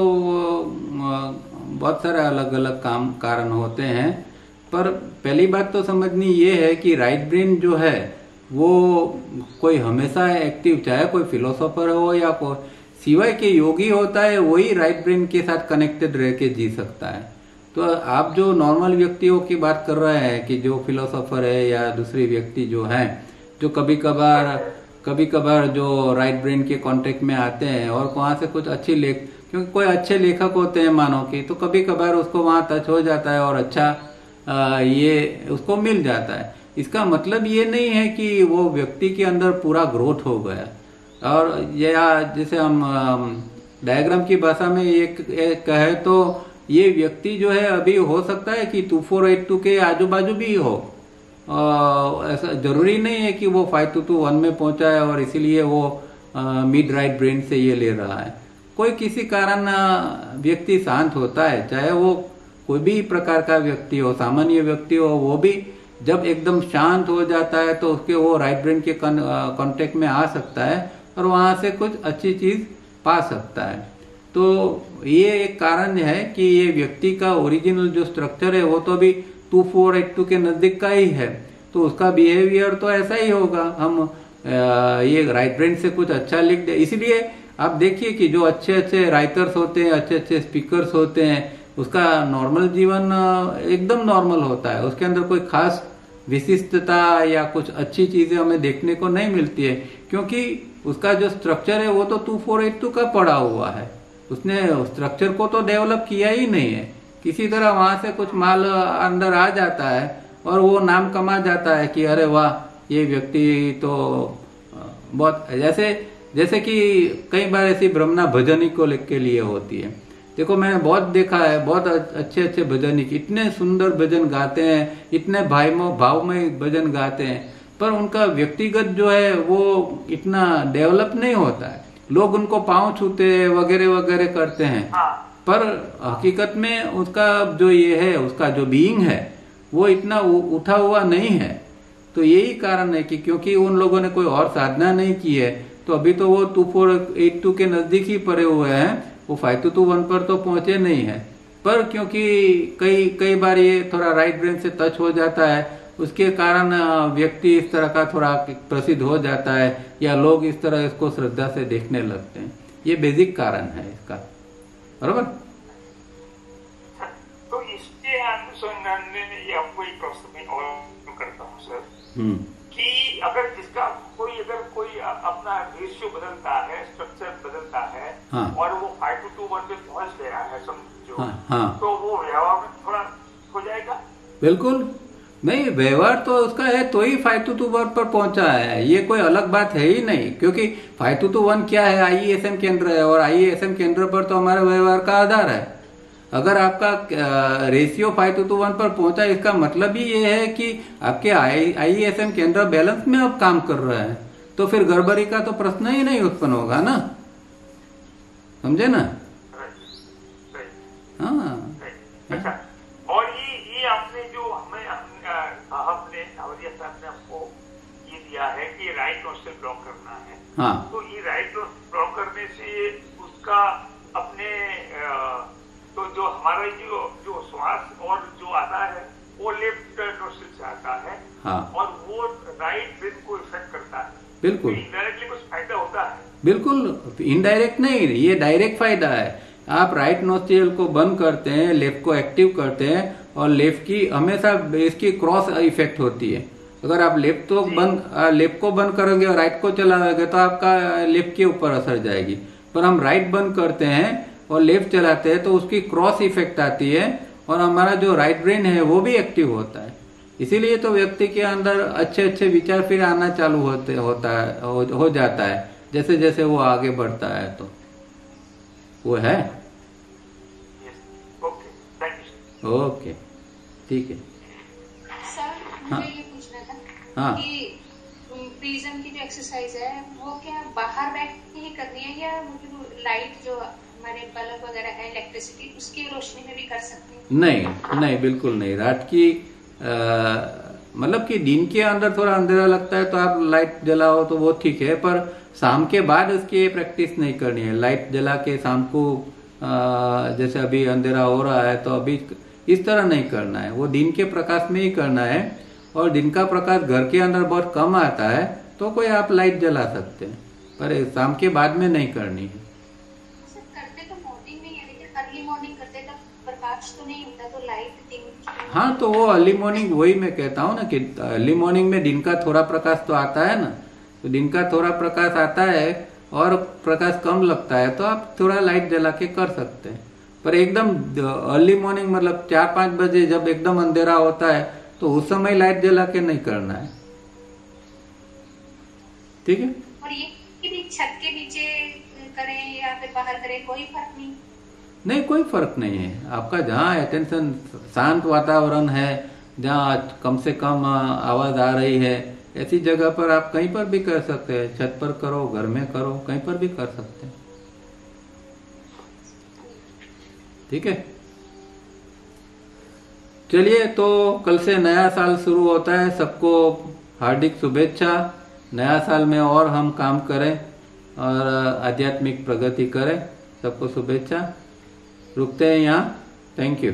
बहुत सारे अलग अलग कारण होते हैं। पर पहली बात तो समझनी ये है कि राइट ब्रेन जो है वो कोई हमेशा एक्टिव, चाहे कोई फिलोसोफर हो या कोई सिवाय के योगी होता है, वही राइट ब्रेन के साथ कनेक्टेड रह के जी सकता है। तो आप जो नॉर्मल व्यक्तियों की बात कर रहे हैं कि जो फिलोसोफर है या दूसरे व्यक्ति जो हैं, जो कभी कभार जो राइट ब्रेन के कांटेक्ट में आते हैं और वहां से कुछ अच्छी क्योंकि कोई अच्छे लेखक होते हैं मानो कि, तो कभी कभार उसको वहां टच हो जाता है और अच्छा ये उसको मिल जाता है। इसका मतलब ये नहीं है कि वो व्यक्ति के अंदर पूरा ग्रोथ हो गया। और या जैसे हम डायग्राम की भाषा में ये कहे तो ये व्यक्ति जो है अभी हो सकता है कि 2482 के आजू बाजू भी हो। ऐसा जरूरी नहीं है कि वो 5221 में पहुंचा है और इसीलिए वो मिड राइट ब्रेन से ये ले रहा है। कोई किसी कारण व्यक्ति शांत होता है, चाहे वो कोई भी प्रकार का व्यक्ति हो, सामान्य व्यक्ति हो, वो भी जब एकदम शांत हो जाता है तो उसके वो राइट ब्रेन के कांटेक्ट में आ सकता है और वहां से कुछ अच्छी चीज पा सकता है। तो ये एक कारण है कि ये व्यक्ति का ओरिजिनल जो स्ट्रक्चर है वो तो अभी 2482 के नजदीक का ही है, तो उसका बिहेवियर तो ऐसा ही होगा। हम ये राइट ब्रेन से कुछ अच्छा लिख दे, इसलिए आप देखिए कि जो अच्छे अच्छे राइटर्स होते हैं, अच्छे अच्छे स्पीकर्स होते हैं, उसका नॉर्मल जीवन एकदम नॉर्मल होता है। उसके अंदर कोई खास विशिष्टता या कुछ अच्छी चीजें हमें देखने को नहीं मिलती है, क्योंकि उसका जो स्ट्रक्चर है वो तो 2482 का पड़ा हुआ है। उसने स्ट्रक्चर को तो डेवलप किया ही नहीं है। किसी तरह वहां से कुछ माल अंदर आ जाता है और वो नाम कमा जाता है कि अरे वाह ये व्यक्ति तो बहुत, जैसे कि कई बार ऐसी भ्रमना भजनी को के लिए होती है। देखो मैंने बहुत देखा है, बहुत अच्छे अच्छे भजनिक इतने सुंदर भजन गाते हैं, इतने भावमय भजन गाते हैं, पर उनका व्यक्तिगत जो है वो इतना डेवलप नहीं होता है। लोग उनको पांव छूते वगैरह वगैरह करते हैं, पर हकीकत में उसका जो ये है, उसका जो बीइंग है वो इतना उठा हुआ नहीं है। तो यही कारण है कि क्योंकि उन लोगों ने कोई और साधना नहीं की है, तो अभी तो वो 2482 के नजदीक ही पड़े हुए हैं, वो 5221 पर तो पहुंचे नहीं है। पर क्योंकि कई बार ये थोड़ा राइट ब्रेन से टच हो जाता है, उसके कारण व्यक्ति इस तरह का थोड़ा प्रसिद्ध हो जाता है या लोग इस तरह इसको श्रद्धा से देखने लगते हैं। ये बेसिक कारण है इसका, बराबर। तो इसके अनुसंधान में ये आपको एक प्रश्न में और करता हूँ सर, कि अगर कोई अपना रेशियो बदलता है, स्ट्रक्चर बदलता है, हाँ, और वो 5221 पे पहुंच गया है समझो, हाँ, तो वो व्यवहार में थोड़ा हो जाएगा। बिल्कुल नहीं, व्यवहार तो उसका है तो ही 5221 पर पहुंचा है, ये कोई अलग बात है ही नहीं। क्योंकि 5221 क्या है, आईईएसएम केंद्र है और आईईएसएम केंद्र पर तो हमारे व्यवहार का आधार है। अगर आपका रेशियो 5221 पर पहुंचा, इसका मतलब ही ये है कि आपके आईईएसएम केंद्र बैलेंस में अब काम कर रहे हैं, तो फिर गड़बड़ी का तो प्रश्न ही नहीं उत्पन्न होगा ना, समझे ना। हाँ अच्छा, और ये आपने जो हमने नवरिया साहब ने आपको ये दिया है कि राइट नोस्ट्रल ब्लॉक करना है, हाँ, तो ये राइट नोस्ट्रल ब्लॉक करने से उसका अपने तो जो हमारा जो श्वास और जो आता है वो लेफ्ट नोस्ट्रल से आता है, हाँ, और वो राइट ब्रेन को इफेक्ट करता है। बिल्कुल इनडायरेक्टली कुछ फायदा होता है। बिल्कुल इनडायरेक्ट नहीं, ये डायरेक्ट फायदा है। आप राइट नोस्ट्रियल को बंद करते हैं, लेफ्ट को एक्टिव करते हैं, और लेफ्ट की हमेशा इसकी क्रॉस इफेक्ट होती है। अगर आप लेफ्ट को बंद करोगे और राइट को चलाओगे तो आपका लेफ्ट के ऊपर असर जाएगी, पर हम राइट बंद करते हैं और लेफ्ट चलाते हैं तो उसकी क्रॉस इफेक्ट आती है और हमारा जो राइट ब्रेन है वो भी एक्टिव होता है। इसीलिए तो व्यक्ति के अंदर अच्छे अच्छे विचार फिर आना चालू हो जाता है जैसे जैसे वो आगे बढ़ता है। तो वो है। ओके ठीक है सर, मुझे ये पूछना था कि प्रिज्म की जो एक्सरसाइज है वो क्या बाहर बैठ के ही करनी है या मतलब लाइट जो हमारे बल्ब वगैरह है इलेक्ट्रिसिटी उसकी रोशनी में भी कर सकते हैं? नहीं नहीं बिल्कुल नहीं। रात की मतलब कि दिन के अंदर थोड़ा अंधेरा लगता है तो आप लाइट जलाओ तो वो ठीक है, पर शाम के बाद उसकी प्रैक्टिस नहीं करनी है। लाइट जला के शाम को जैसे अभी अंधेरा हो रहा है तो अभी इस तरह नहीं करना है, वो दिन के प्रकाश में ही करना है। और दिन का प्रकाश घर के अंदर बहुत कम आता है तो कोई आप लाइट जला सकते हैं, पर शाम के बाद में नहीं करनी है। करते तो मॉर्निंग में, लेकिन अर्ली मॉर्निंग करते तब प्रकाश तो नहीं होता तो लाइट दिन। हाँ तो वो अर्ली मॉर्निंग, वही मैं कहता हूँ ना कि अर्ली मॉर्निंग में दिन का थोड़ा प्रकाश तो आता है ना, तो दिन का थोड़ा प्रकाश आता है और प्रकाश कम लगता है तो आप थोड़ा लाइट जला के कर सकते हैं। पर एकदम अर्ली मॉर्निंग मतलब 4-5 बजे जब एकदम अंधेरा होता है तो उस समय लाइट जला के नहीं करना है। ठीक है। और ये कि छत के नीचे करें या फिर बाहर करें कोई फर्क नहीं? नहीं कोई फर्क नहीं है। आपका जहाँ अटेंशन, शांत वातावरण है, जहाँ कम से कम आवाज आ रही है, ऐसी जगह पर आप कहीं पर भी कर सकते हैं। छत पर करो, घर में करो, कहीं पर भी कर सकते हैं। ठीक है। चलिए, तो कल से नया साल शुरू होता है। सबको हार्दिक शुभेच्छा। नया साल में और हम काम करें और आध्यात्मिक प्रगति करें। सबको शुभेच्छा। रुकते हैं यहाँ। Thank you.